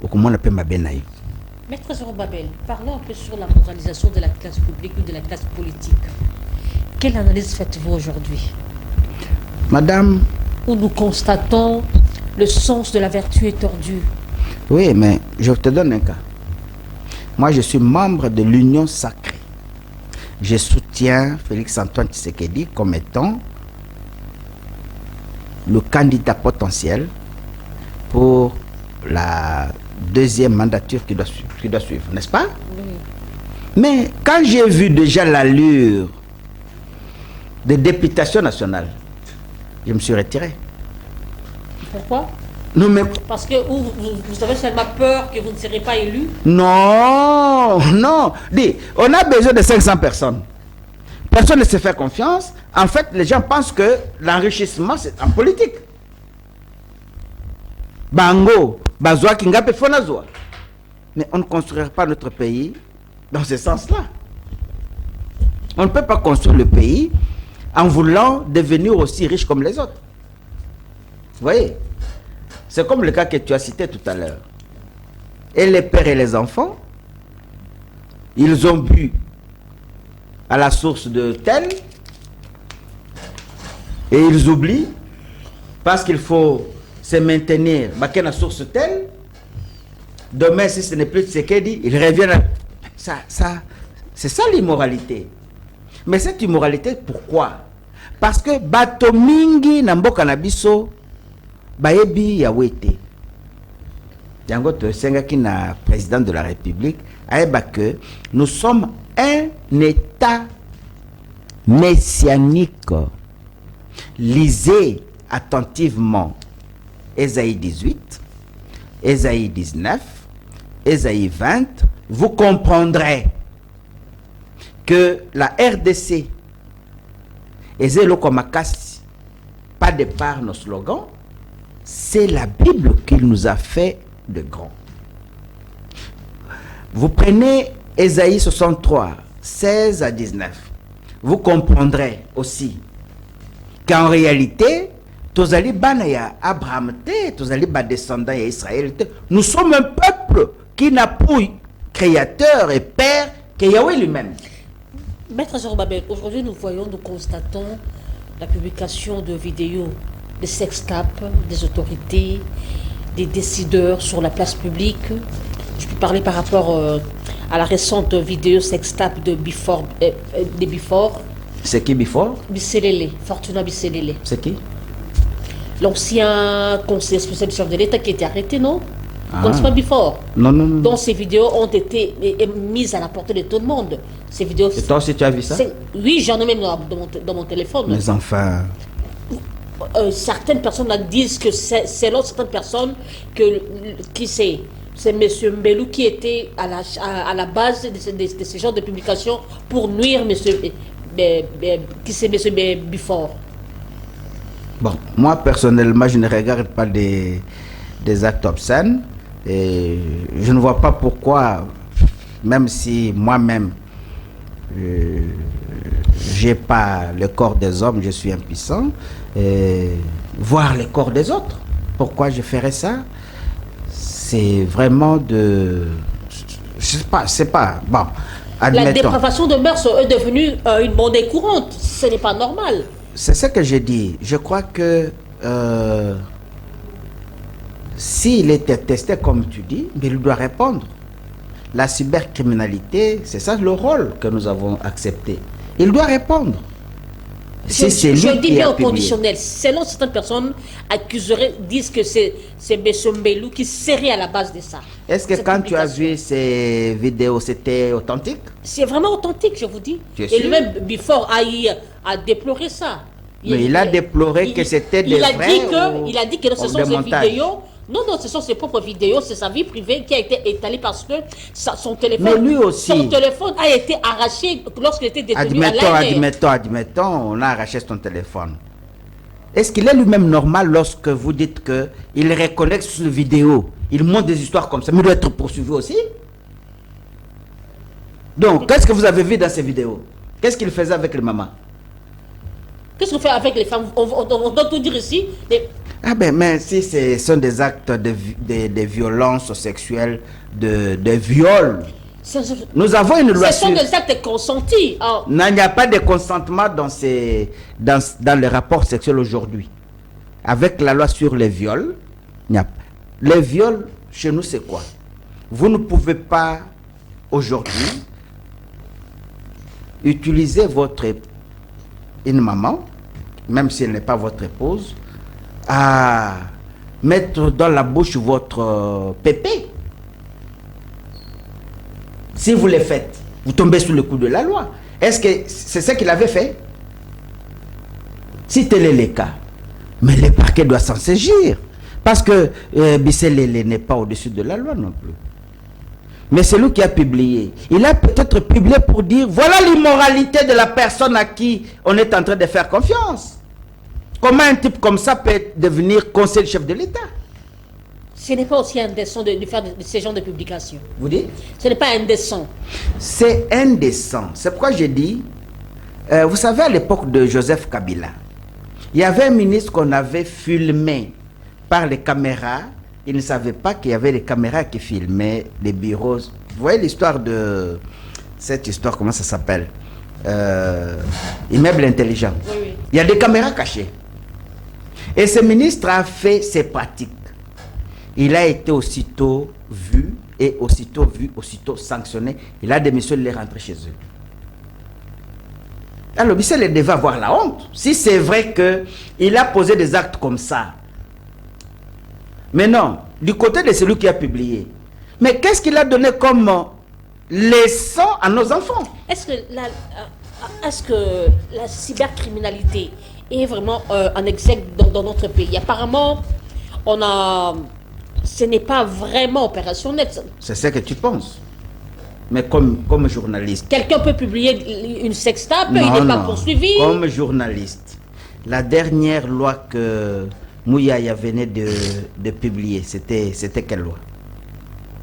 okomona pe mabe na ye. Maître Zorobabel, parlons un peu sur la moralisation de la classe publique ou de la classe politique. Quelle analyse faites-vous aujourd'hui? Madame, où nous constatons le sens de la vertu étendue. Oui, mais je te donne un cas. Moi, je suis membre de l'Union Sacrée. Je soutiens Félix-Antoine Tshisekedi comme étant le candidat potentiel pour la deuxième mandature qui doit suivre, n'est-ce pas? Oui. Mais quand j'ai vu déjà l'allure de députation nationale, je me suis retiré. Pourquoi? Non, mais... Parce que vous avez seulement peur que vous ne serez pas élu? Non, non. Dis, on a besoin de 500 personnes. Personne ne se fait confiance. En fait, les gens pensent que l'enrichissement, c'est en politique. Bango, Bazoa, Kingape, Fonazoa. Mais on ne construira pas notre pays dans ce sens-là. On ne peut pas construire le pays en voulant devenir aussi riche comme les autres. Vous voyez? C'est comme le cas que tu as cité tout à l'heure. Et les pères et les enfants, ils ont bu à la source de tel et ils oublient parce qu'il faut se maintenir à la source telle. Demain, si ce n'est plus Tshisekedi, ils reviennent à... c'est ça l'immoralité. Mais cette immoralité, pourquoi? Parce que bato mingi na mboka na biso baebi ya wete. Yango to sengaki na président de la République aeba que nous sommes un État messianique. Lisez attentivement Ésaïe 18, Ésaïe 19, Ésaïe 20, vous comprendrez que la RDC et Zélokomakasi, pas de par nos slogans, c'est la Bible qui nous a fait de grands. Vous prenez Ésaïe 63, 16 à 19, vous comprendrez aussi qu'en réalité, Tozali Banaya, Abraham, Tozali descendant d'Israël, nous sommes un peuple qui n'a pour créateur et père que Yahweh lui-même. Maître Zorobabel, aujourd'hui nous voyons, nous constatons la publication de vidéos, de sextapes, des autorités, des décideurs sur la place publique. Je peux parler par rapport à la récente vidéo sextape de Before. C'est qui Before? Bisselele, Fortuna Bisselele. C'est qui? L'ancien conseiller spécial du chef de l'État qui a été arrêté, non? Ah. Donc c'est pas Before. Non, non, non. Donc ces vidéos ont été mises à la portée de tout le monde. Ces vidéos. Et toi aussi tu as vu ça? Oui, j'en ai même dans mon téléphone. Mais enfin... certaines personnes disent que c'est selon certaines personnes qui c'est M. Mbelou qui était à la base de ce genre de publication pour nuire qui c'est M. Before. Bon, moi personnellement, je ne regarde pas des actes obscènes et je ne vois pas pourquoi, même si moi-même j'ai pas le corps des hommes, je suis impuissant, voir le corps des autres. Pourquoi je ferais ça? C'est vraiment de... C'est pas... Bon, admettons. La dépravation de mœurs est devenue une monnaie courante. Ce n'est pas normal. C'est ce que j'ai dit. Je crois que s'il était testé comme tu dis, mais il doit répondre. La cybercriminalité, c'est ça le rôle que nous avons accepté. Il doit répondre. Si c'est lui je dis qui bien a au publié. conditionnel. Selon certaines personnes disent que c'est M. Mbelou qui serait à la base de ça. Est-ce que quand tu as vu ces vidéos, c'était authentique? C'est vraiment authentique, je vous dis. Et lui-même, Before a déploré ça. Mais il a déploré que c'était des vrais il a dit que ce sont ses vidéos. Non, ce sont ses propres vidéos, c'est sa vie privée qui a été étalée parce que son téléphone, mais lui aussi, son téléphone a été arraché lorsqu'il était détenu à l'année. Admettons, on a arraché son téléphone. Est-ce qu'il est lui-même normal lorsque vous dites qu'il reconnaît sur la vidéo, il montre des histoires comme ça, mais il doit être poursuivi aussi? Donc, qu'est-ce que vous avez vu dans ces vidéos? Qu'est-ce qu'il faisait avec les mamans? Qu'est-ce qu'on fait avec les femmes? On doit tout dire ici. Ah ben, mais si ce sont des actes de violence sexuelle, de viol, nous avons une loi. Ce sont des actes consentis. Il n'y a pas de consentement dans les rapports sexuels aujourd'hui. Avec la loi sur les viols, les viols, chez nous, c'est quoi? Vous ne pouvez pas, aujourd'hui, utiliser une maman, même si elle n'est pas votre épouse, à mettre dans la bouche votre pépé. Si vous le faites, vous tombez sous le coup de la loi. Est-ce que c'est ça qu'il avait fait? Si tel est le cas, mais le parquet doit s'en saisir. Parce que Bisselele n'est pas au-dessus de la loi non plus. Mais c'est lui qui a publié. Il a peut-être publié pour dire, voilà l'immoralité de la personne à qui on est en train de faire confiance. Comment un type comme ça peut devenir conseiller chef de l'État? Ce n'est pas aussi indécent de faire de ce genre de publication. Vous dites? Ce n'est pas indécent. C'est indécent. C'est pourquoi j'ai dit, vous savez, à l'époque de Joseph Kabila, il y avait un ministre qu'on avait filmé par les caméras. Il ne savait pas qu'il y avait les caméras qui filmaient les bureaux. Vous voyez l'histoire de... Cette histoire, comment ça s'appelle? Immeuble intelligent. Oui, oui. Il y a des caméras cachées. Et ce ministre a fait ses pratiques. Il a été aussitôt vu, et aussitôt vu, aussitôt sanctionné. Il a démissionné, il est rentré chez eux. Alors, il devait avoir la honte. Si c'est vrai qu'il a posé des actes comme ça. Mais non, du côté de celui qui a publié. Mais qu'est-ce qu'il a donné comme leçon à nos enfants? Est-ce que la cybercriminalité est vraiment en exergue dans notre pays? Apparemment, ce n'est pas vraiment opérationnel. C'est ce que tu penses. Mais comme journaliste. Quelqu'un peut publier une sextape, Non, il n'est pas non. poursuivi. Comme journaliste, la dernière loi que Mouyaya venait de publier, c'était quelle loi?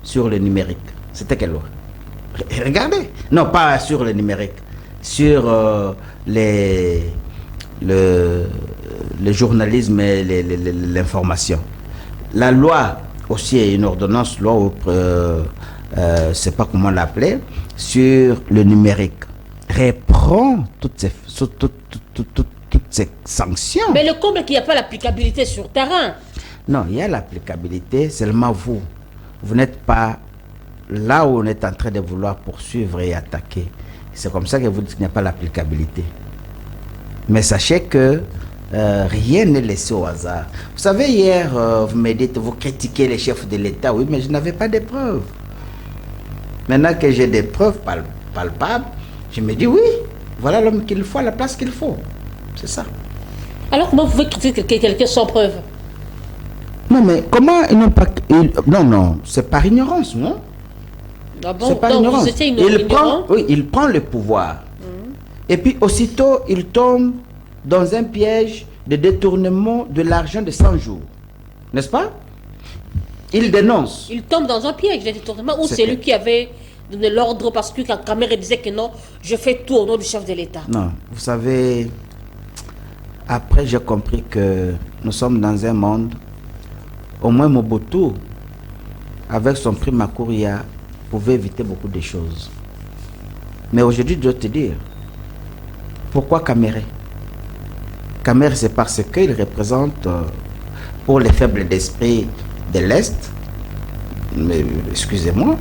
Sur le numérique. C'était quelle loi? Regardez. Non, pas sur le numérique. Sur le journalisme et l'information. La loi aussi est une ordonnance, loi, je ne sais pas comment l'appeler, sur le numérique. Reprend toutes ces sanctions. Mais le comble, qu'il n'y a pas l'applicabilité sur terrain. Non, il y a l'applicabilité, seulement vous. Vous n'êtes pas là où on est en train de vouloir poursuivre et attaquer. C'est comme ça que vous dites qu'il n'y a pas l'applicabilité. Mais sachez que rien n'est laissé au hasard. Vous savez, hier, vous me dites, vous critiquez les chefs de l'État. Oui, mais je n'avais pas de preuves. Maintenant que j'ai des preuves palpables, je me dis oui, voilà l'homme qu'il faut à la place qu'il faut. C'est ça. Alors comment vous pouvez critiquer quelqu'un sans preuve? Non, mais comment ils n'ont pas... Non, c'est par ignorance, non? Ah bon? C'est par Donc ignorance. vous étiez ignorant? Il prend le pouvoir. Et puis aussitôt, il tombe dans un piège de détournement de l'argent de 100 jours. N'est-ce pas? Il dénonce. Il tombe dans un piège de détournement ou c'est lui qui avait donné l'ordre parce que quand Kamere disait que non, je fais tout au nom du chef de l'État. Non, vous savez, après j'ai compris que nous sommes dans un monde, au moins Mobutu, avec son prix Makuria, pouvait éviter beaucoup de choses. Mais aujourd'hui, je dois te dire, pourquoi Kamere? Kamere, c'est parce qu'il représente, pour les faibles d'esprit de l'Est, mais excusez-moi,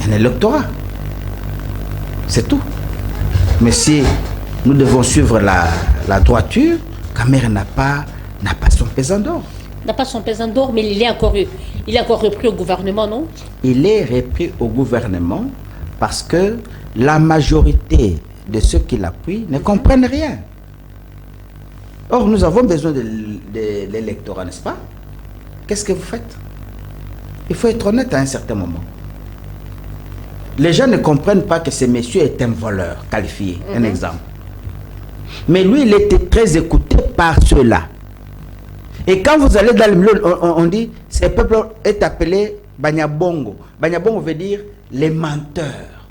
un électorat. C'est tout. Mais si nous devons suivre la droiture, Kamere n'a pas son pesant d'or. N'a pas son pesant d'or, mais il est encore repris au gouvernement, non? Il est repris au gouvernement parce que la majorité de ceux qui l'appuient ne comprennent rien. Or, nous avons besoin de l'électorat, n'est-ce pas? Qu'est-ce que vous faites? Il faut être honnête à un certain moment. Les gens ne comprennent pas que ce monsieur est un voleur qualifié, un exemple. Mais lui, il était très écouté par ceux-là. Et quand vous allez dans le milieu, on dit, ce peuple est appelé Banyabongo. Banyabongo veut dire les menteurs.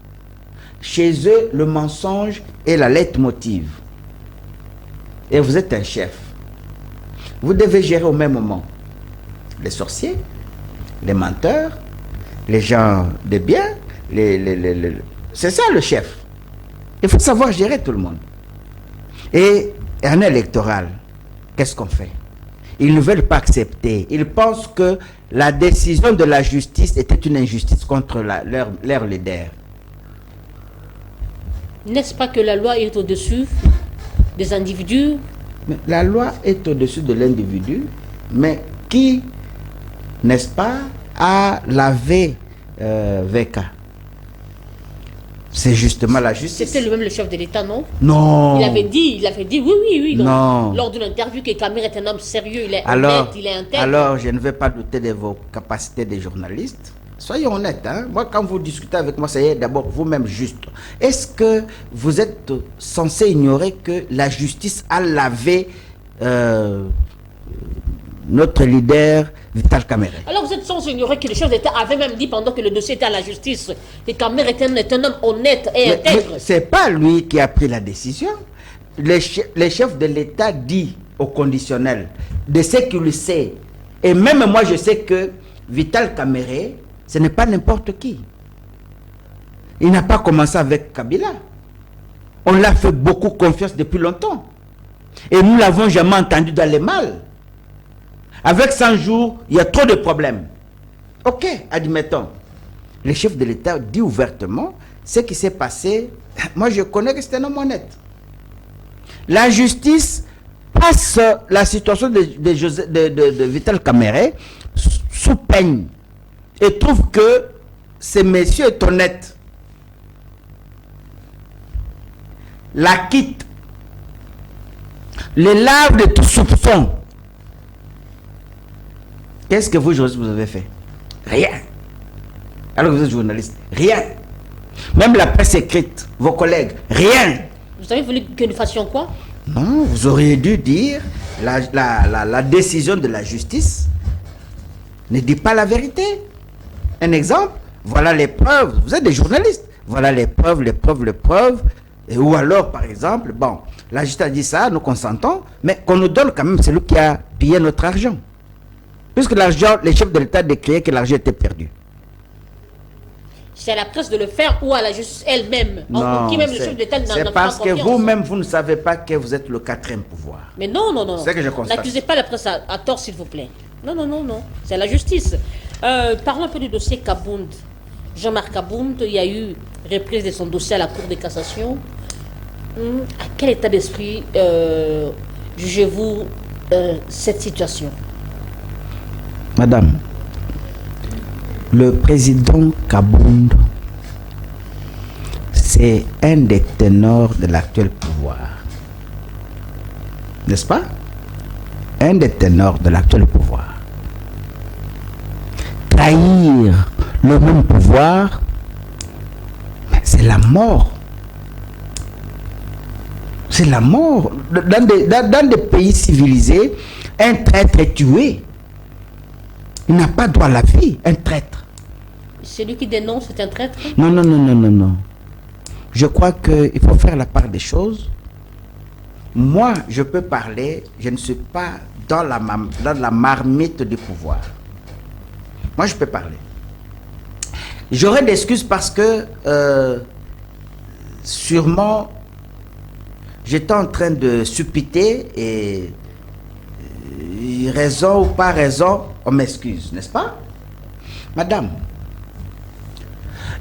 Chez eux, le mensonge est la leitmotiv. Et vous êtes un chef. Vous devez gérer au même moment les sorciers, les menteurs, les gens de bien, c'est ça le chef. Il faut savoir gérer tout le monde. Et en électoral, qu'est-ce qu'on fait? Ils ne veulent pas accepter. Ils pensent que la décision de la justice était une injustice contre leur leader. N'est-ce pas que la loi est au-dessus des individus? Mais la loi est au-dessus de l'individu, mais qui, n'est-ce pas, a lavé VK? C'est justement la justice. C'était lui-même le chef de l'État, non? Non. Il avait dit, oui. Donc, non. Lors d'une interview que Camille est un homme sérieux, il est honnête, il est intègre. Alors, je ne vais pas douter de vos capacités de journaliste. Soyez honnête, hein. Moi, quand vous discutez avec moi, c'est d'abord vous-même juste. Est-ce que vous êtes censé ignorer que la justice a lavé notre leader Vital Kamerhe? Alors vous êtes censé ignorer que le chef d'État avait même dit pendant que le dossier était à la justice que Kamerhe est un homme honnête et intègre. C'est pas lui qui a pris la décision. Le chef de l'État dit au conditionnel de ce qu'il sait. Et même moi, je sais que Vital Kamerhe, ce n'est pas n'importe qui. Il n'a pas commencé avec Kabila. On l'a fait beaucoup confiance depuis longtemps. Et nous l'avons jamais entendu dans les mal. Avec 100 jours, il y a trop de problèmes. Ok, admettons. Le chef de l'État dit ouvertement ce qui s'est passé. Moi, je connais que c'est un homme honnête. La justice passe la situation de Vital Kamerhe sous peigne et trouve que ce monsieur est honnête. La quitte. Les lave de tout soupçon. Qu'est-ce que vous avez fait? Rien. Alors que vous êtes journaliste, rien. Même la presse écrite, vos collègues, rien. Vous avez voulu que nous fassions quoi? Non, vous auriez dû dire la décision de la justice ne dit pas la vérité. Un exemple, voilà les preuves. Vous êtes des journalistes. Voilà les preuves. Ou alors, par exemple, bon, la justice a dit ça, nous consentons, mais qu'on nous donne quand même celui qui a pillé notre argent. Puisque l'argent, les chefs de l'État déclaraient que l'argent était perdu. C'est à la presse de le faire ou à la justice elle-même? Non, c'est parce que vous-même, vous ne savez pas que vous êtes le quatrième pouvoir. Mais non. C'est que je constate. N'accusez pas la presse à tort, s'il vous plaît. Non. C'est la justice. Parlons un peu du dossier Kabound. Jean-Marc Kabound, il y a eu reprise de son dossier à la Cour de cassation. À quel état d'esprit jugez-vous cette situation? Madame, le président Kabound, c'est un des ténors de l'actuel pouvoir. N'est-ce pas? Un des ténors de l'actuel pouvoir. Trahir le même pouvoir, c'est la mort. C'est la mort. Dans des pays civilisés, un traître est tué. Il n'a pas droit à la vie, un traître. Celui qui dénonce est un traître? Non. Je crois qu'il faut faire la part des choses. Moi, je peux parler, je ne suis pas dans la marmite du pouvoir. Moi, je peux parler. J'aurais des excuses parce que sûrement j'étais en train de suppiter et raison ou pas raison, on m'excuse, n'est-ce pas? Madame,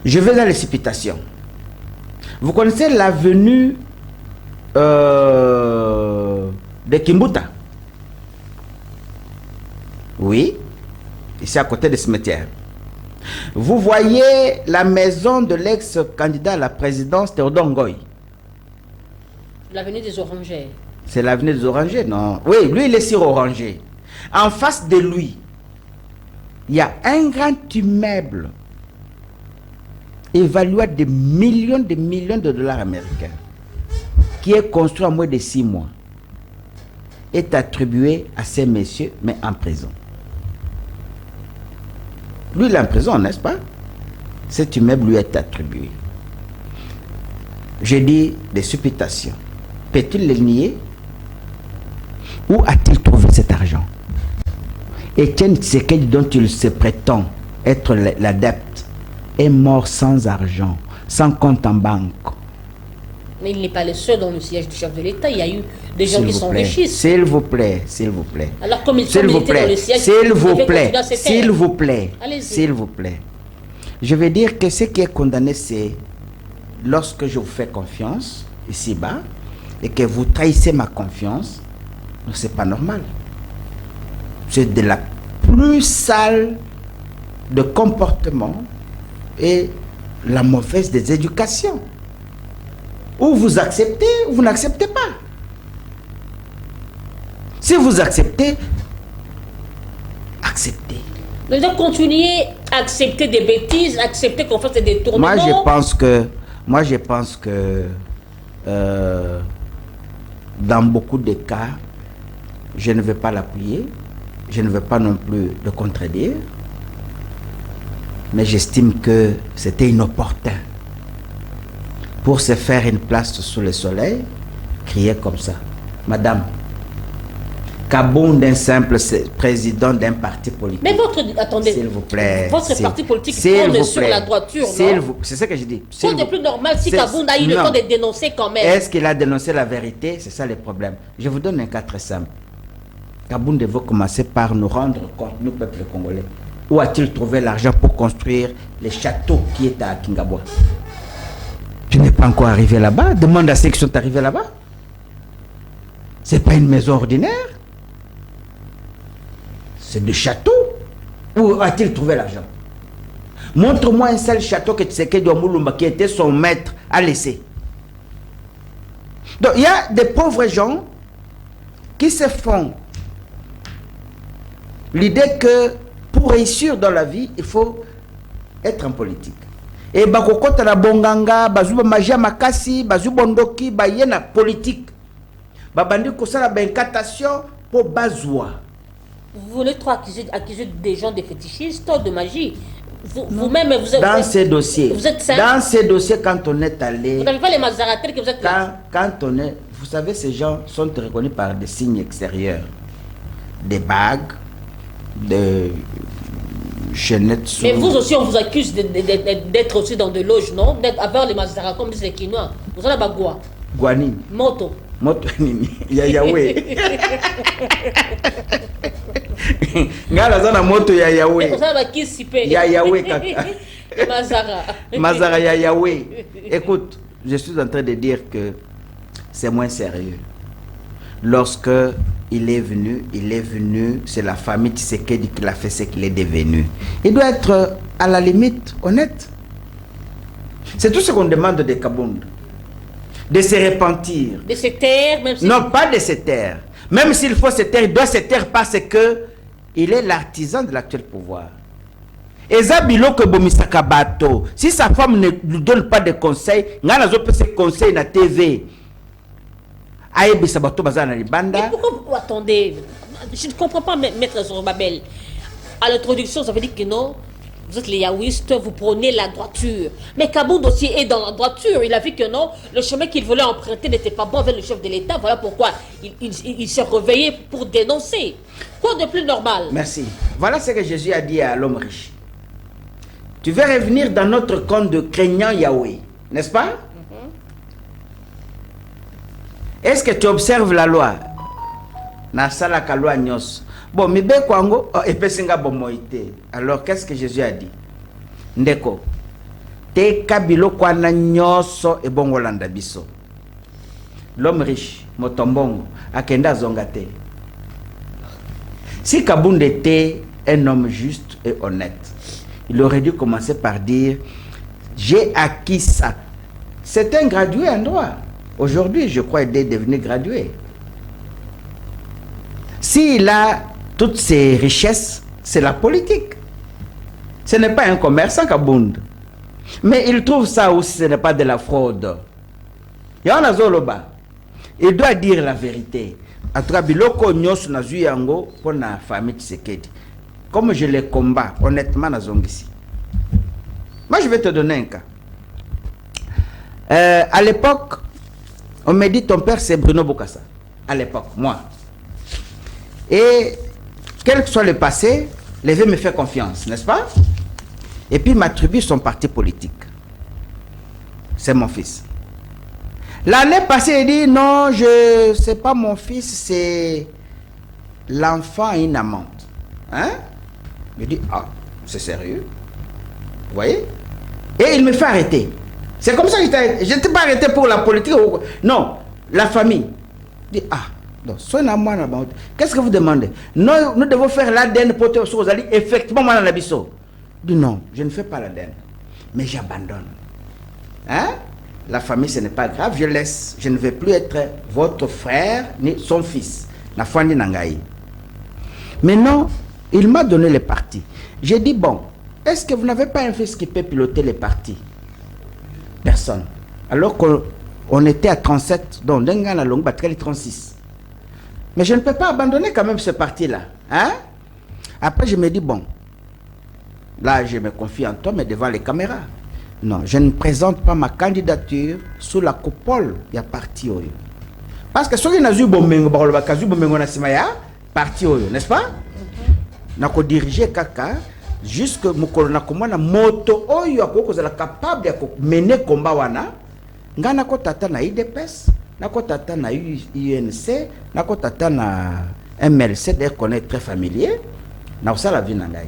je vais dans les supputations. Vous connaissez l'avenue de Kimbuta? Oui, ici à côté des cimetières. Vous voyez la maison de l'ex-candidat à la présidence, Théodore Ngoy. L'avenue des Orangers. C'est l'avenue des Orangers, non? Oui, lui, il est sur Oranger. En face de lui, il y a un grand immeuble évalué à des millions de dollars américains qui est construit en moins de 6 mois, est attribué à ces messieurs, mais en prison. Lui, il est en prison, n'est-ce pas? Cet immeuble lui est attribué. J'ai dit des supputations. Peut-il le nier? Où a-t-il trouvé cet argent? Etienne Tshisekedi, dont il se prétend être l'adepte, est mort sans argent, sans compte en banque. Mais il n'est pas le seul dans le siège du chef de l'État. Il y a eu des gens qui s'enrichissent. S'il vous plaît. Alors comme ils sont milités dans le siège, s'il vous plaît. Je vais dire que ce qui est condamné, c'est lorsque je vous fais confiance, ici-bas, et que vous trahissez ma confiance, c'est pas normal. C'est de la plus sale de comportement est la mauvaise des éducations. Ou vous acceptez, ou vous n'acceptez pas. Si vous acceptez, acceptez. Donc continuer à accepter des bêtises, accepter qu'on fasse des détournements. Moi je pense que dans beaucoup de cas, je ne vais pas l'appuyer, je ne vais pas non plus le contredire, mais j'estime que c'était inopportun pour se faire une place sous le soleil, crier comme ça. Madame, Kabound, un simple président d'un parti politique. Mais attendez, s'il vous plaît, votre parti politique prône sur la droiture, non? C'est ce que je dis. Quoi de plus normal si Kabound a eu le temps de dénoncer quand même? Est-ce qu'il a dénoncé la vérité? C'est ça le problème. Je vous donne un cas très simple. Kabound devait commencer par nous rendre compte, nous, peuple congolais. Où a-t-il trouvé l'argent pour construire les châteaux qui étaient à Kingabwa? Tu n'es pas encore arrivé là-bas. Demande à ceux qui sont arrivés là-bas. C'est pas une maison ordinaire. C'est des châteaux. Où a-t-il trouvé l'argent? Montre-moi un seul château que Tshisekedi Mulumba, qui était son maître, a laissé. Donc il y a des pauvres gens qui se font l'idée que pour réussir dans la vie, il faut être en politique. Et bakokota na bonganga, bazuba magia makasi, bazubondoki, bayena politique. Babandi kosala benkatation pour bazwa. Vous voulez trop accuser des gens de fétichistes ou de magie? Vous-même, vous êtes... Dans ces dossiers, vous êtes simple. Dans ces dossiers, quand on est allé... Vous n'avez pas les mazaratels que vous êtes là. Quand on est... Vous savez, ces gens sont reconnus par des signes extérieurs. Des bagues, des chaînettes... Mais vous aussi, on vous accuse d'être aussi dans des loges, non? D'être avoir les mazaras comme les Kinois. Vous en avez pas quoi? Guanine. Moto. Moto nini? Ya Yahweh. Ngala zana moto ya Yahweh. Ya Yahweh kaka. Mazara. Mazara ya Yahweh. Écoute, je suis en train de dire que c'est moins sérieux. Lorsque il est venu, c'est la famille Tshisekedi qui l'a fait ce qu'il est devenu. Il doit être à la limite honnête. C'est tout ce qu'on demande de Kabound. De se repentir. De se taire, même si... Non, pas de se taire. Même s'il faut se taire, il doit se taire parce que il est l'artisan de l'actuel pouvoir. Ezabilo que Bomisaka Bato, si sa femme ne lui donne pas de conseils, ngana zo peut se conseiller na TV. Ayebi Sabato bazana libanda. Mais pourquoi vous attendez? Je ne comprends pas, maître Zorobabel. À l'introduction, ça veut dire que non. Vous êtes les yaouistes, vous prenez la droiture. Mais Kabound aussi est dans la droiture. Il a vu que non, le chemin qu'il voulait emprunter n'était pas bon avec le chef de l'État. Voilà pourquoi il s'est réveillé pour dénoncer. Quoi de plus normal? Merci. Voilà ce que Jésus a dit à l'homme riche. Tu veux revenir dans notre compte de craignant Yahweh, n'est-ce pas? Est-ce que tu observes la loi? Nasala ka loi nyos. Bon, mi be kwango epesinga bomoite. Alors qu'est-ce que Jésus a dit? Ndeko. Te kabilo kwana nyoso e bongo landa biso. L'homme riche, motombongo, akenda zongate. Si Kabound était un homme juste et honnête, il aurait dû commencer par dire j'ai acquis ça. C'est un gradué en droit. Aujourd'hui, je crois, il est devenu gradué. S'il a toutes ces richesses, c'est la politique. Ce n'est pas un commerçant, Kabound. Mais il trouve ça aussi, ce n'est pas de la fraude. Il doit dire la vérité. En tout cas, biloko nyos na zuyango pour la famille Tshisekedi. Comme je les combats, honnêtement, na zongisi. Moi, je vais te donner un cas. À l'époque, on me dit ton père c'est Bruno Bokassa. À l'époque, moi. Et quel que soit le passé, les vieux me fait confiance, n'est-ce pas? Et puis il m'attribue son parti politique. C'est mon fils. L'année passée, il dit non, c'est pas mon fils, c'est l'enfant à une amante. Hein? Je dis ah, c'est sérieux? Vous voyez? Et il me fait arrêter. C'est comme ça que je n'étais pas arrêté pour la politique. Non, la famille. Je dis ah, Donc, qu'est-ce que vous demandez? Nous devons faire l'ADN pour que vous allez effectivement dans la biso. Dit non, je ne fais pas l'ADN, mais j'abandonne. Hein? La famille, ce n'est pas grave, je laisse. Je ne vais plus être votre frère ni son fils. La famille Nangaï. Mais non, il m'a donné les partis. J'ai dit, bon, est-ce que vous n'avez pas un fils qui peut piloter les partis? Personne. Alors qu'on était à 37, donc Denga la longue batterie 36. Mais je ne peux pas abandonner quand même ce parti-là. Hein? Après, je me dis, bon, là, je me confie en toi, mais devant les caméras. Non, je ne présente pas ma candidature sous la coupole du parti. Parce que ceux qui n'ont pas eu parti, n'est-ce pas? N'a pas dirigé Kaka jusque na moto oyo akoko zala capable de mener combat wana ngana ko tata na IDPS na ko tata na UNC na ko tata na MLC d'ailleurs qu'on est très familier na ça la vie nangai.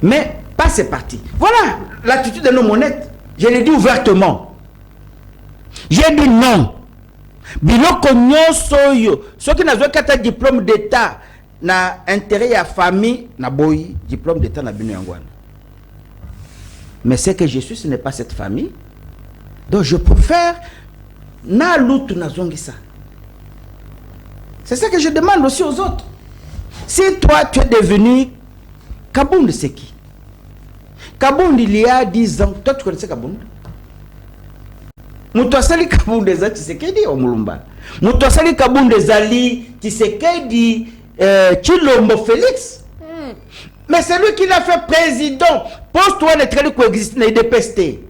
Mais pas ces partis. Voilà l'attitude de nos monnettes. Je l'ai dit ouvertement. J'ai dit non. Biloko nyonso yo ceux qui n'ont pas diplôme d'état na intérêt à famille na boyi diplôme d'état na bino yangwana. Mais ce que je suis, ce n'est pas cette famille. Donc je préfère na lutu na zongisa. C'est ça que je demande aussi aux autres. Si toi tu es devenu Kabound, c'est qui? Kabound il y a 10 ans. Toi tu connaissais Kabound? Mutosali Kabound des Tshisekedi au Mulumba. Mutosali Kabound des Ali Tshisekedi Chilombo Félix. Mais c'est lui qui l'a fait président. Poste-toi les traits qui existent dans les DPST.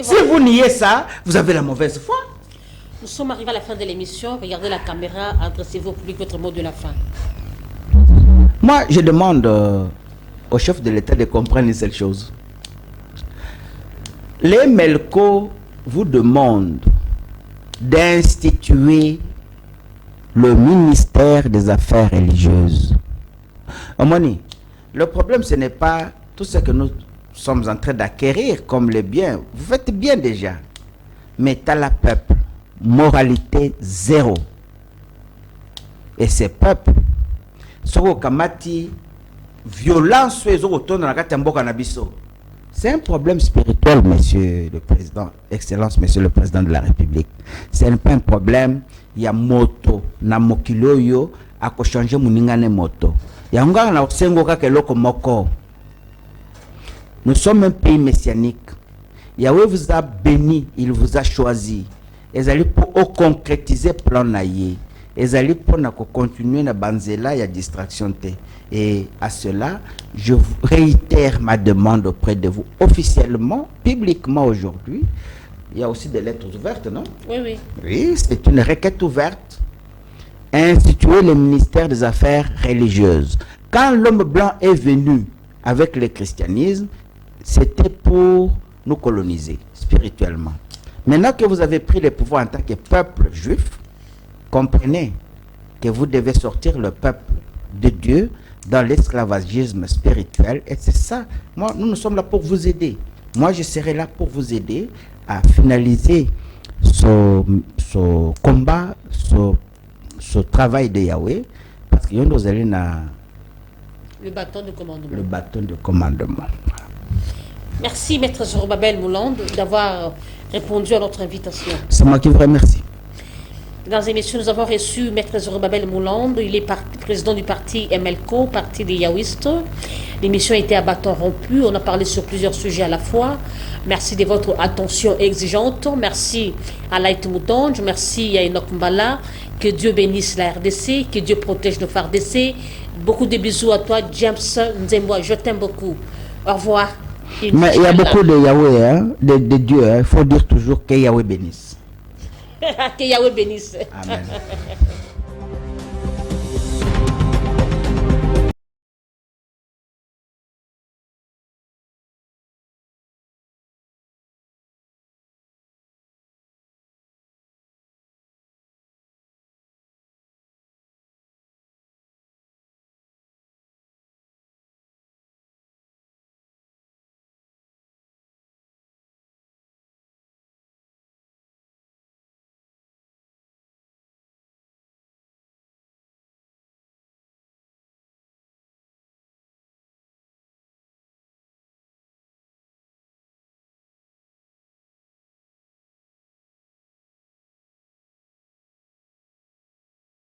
Si vous niez ça, vous avez la mauvaise foi. Nous sommes arrivés à la fin de l'émission. Regardez la caméra. Adressez-vous au public votre mot de la fin. Moi, je demande au chef de l'État de comprendre une seule chose. Les Melco vous demandent d'instituer le ministère des Affaires religieuses. Omoni, le problème, ce n'est pas tout ce que nous sommes en train d'acquérir comme les biens. Vous faites bien déjà. Mais t'as la peuple, moralité zéro. Et ces peuples, Soko Kamati, violence, c'est un problème spirituel, monsieur le président, excellence, monsieur le président de la République. Ce n'est pas un problème, il y a moto, na mokiloyo, à changer muningane moto. Il y a un sengoka keloko moko. Nous sommes un pays messianique. Yahweh vous a béni, il vous a choisi. Et allez pour concrétiser plan naïe. Et allez pour continuer na banzela, il y a distraction. Et à cela, je réitère ma demande auprès de vous officiellement, publiquement aujourd'hui. Il y a aussi des lettres ouvertes, non? Oui, oui. Oui, c'est une requête ouverte. Instituer le ministère des Affaires religieuses. Quand l'homme blanc est venu avec le christianisme, c'était pour nous coloniser spirituellement. Maintenant que vous avez pris le pouvoir en tant que peuple juif, comprenez que vous devez sortir le peuple de Dieu dans l'esclavagisme spirituel. Et c'est ça. Moi, nous sommes là pour vous aider. Moi, je serai là pour vous aider à finaliser ce combat, ce travail de Yahweh. Parce que nous allons le bâton de commandement. Le bâton de commandement. Merci, Maître Zorobabel Mouland, d'avoir répondu à notre invitation. C'est moi qui vous remercie. Mesdames et messieurs, nous avons reçu Maître Zorobabel Mouland. Il est président du parti MLCO, parti des Yahwistes. L'émission a été à bâton rompu. On a parlé sur plusieurs sujets à la fois. Merci de votre attention exigeante. Merci à Laït Moutonge. Merci à Enoch Mbala. Que Dieu bénisse la RDC. Que Dieu protège nos RDC. Beaucoup de bisous à toi, James Nzemboa. Je t'aime beaucoup. Au revoir. Mais il y a beaucoup de Yahweh, hein, de Dieu. Il faut dire toujours que Yahweh bénisse. Que Yahweh bénisse. Amen.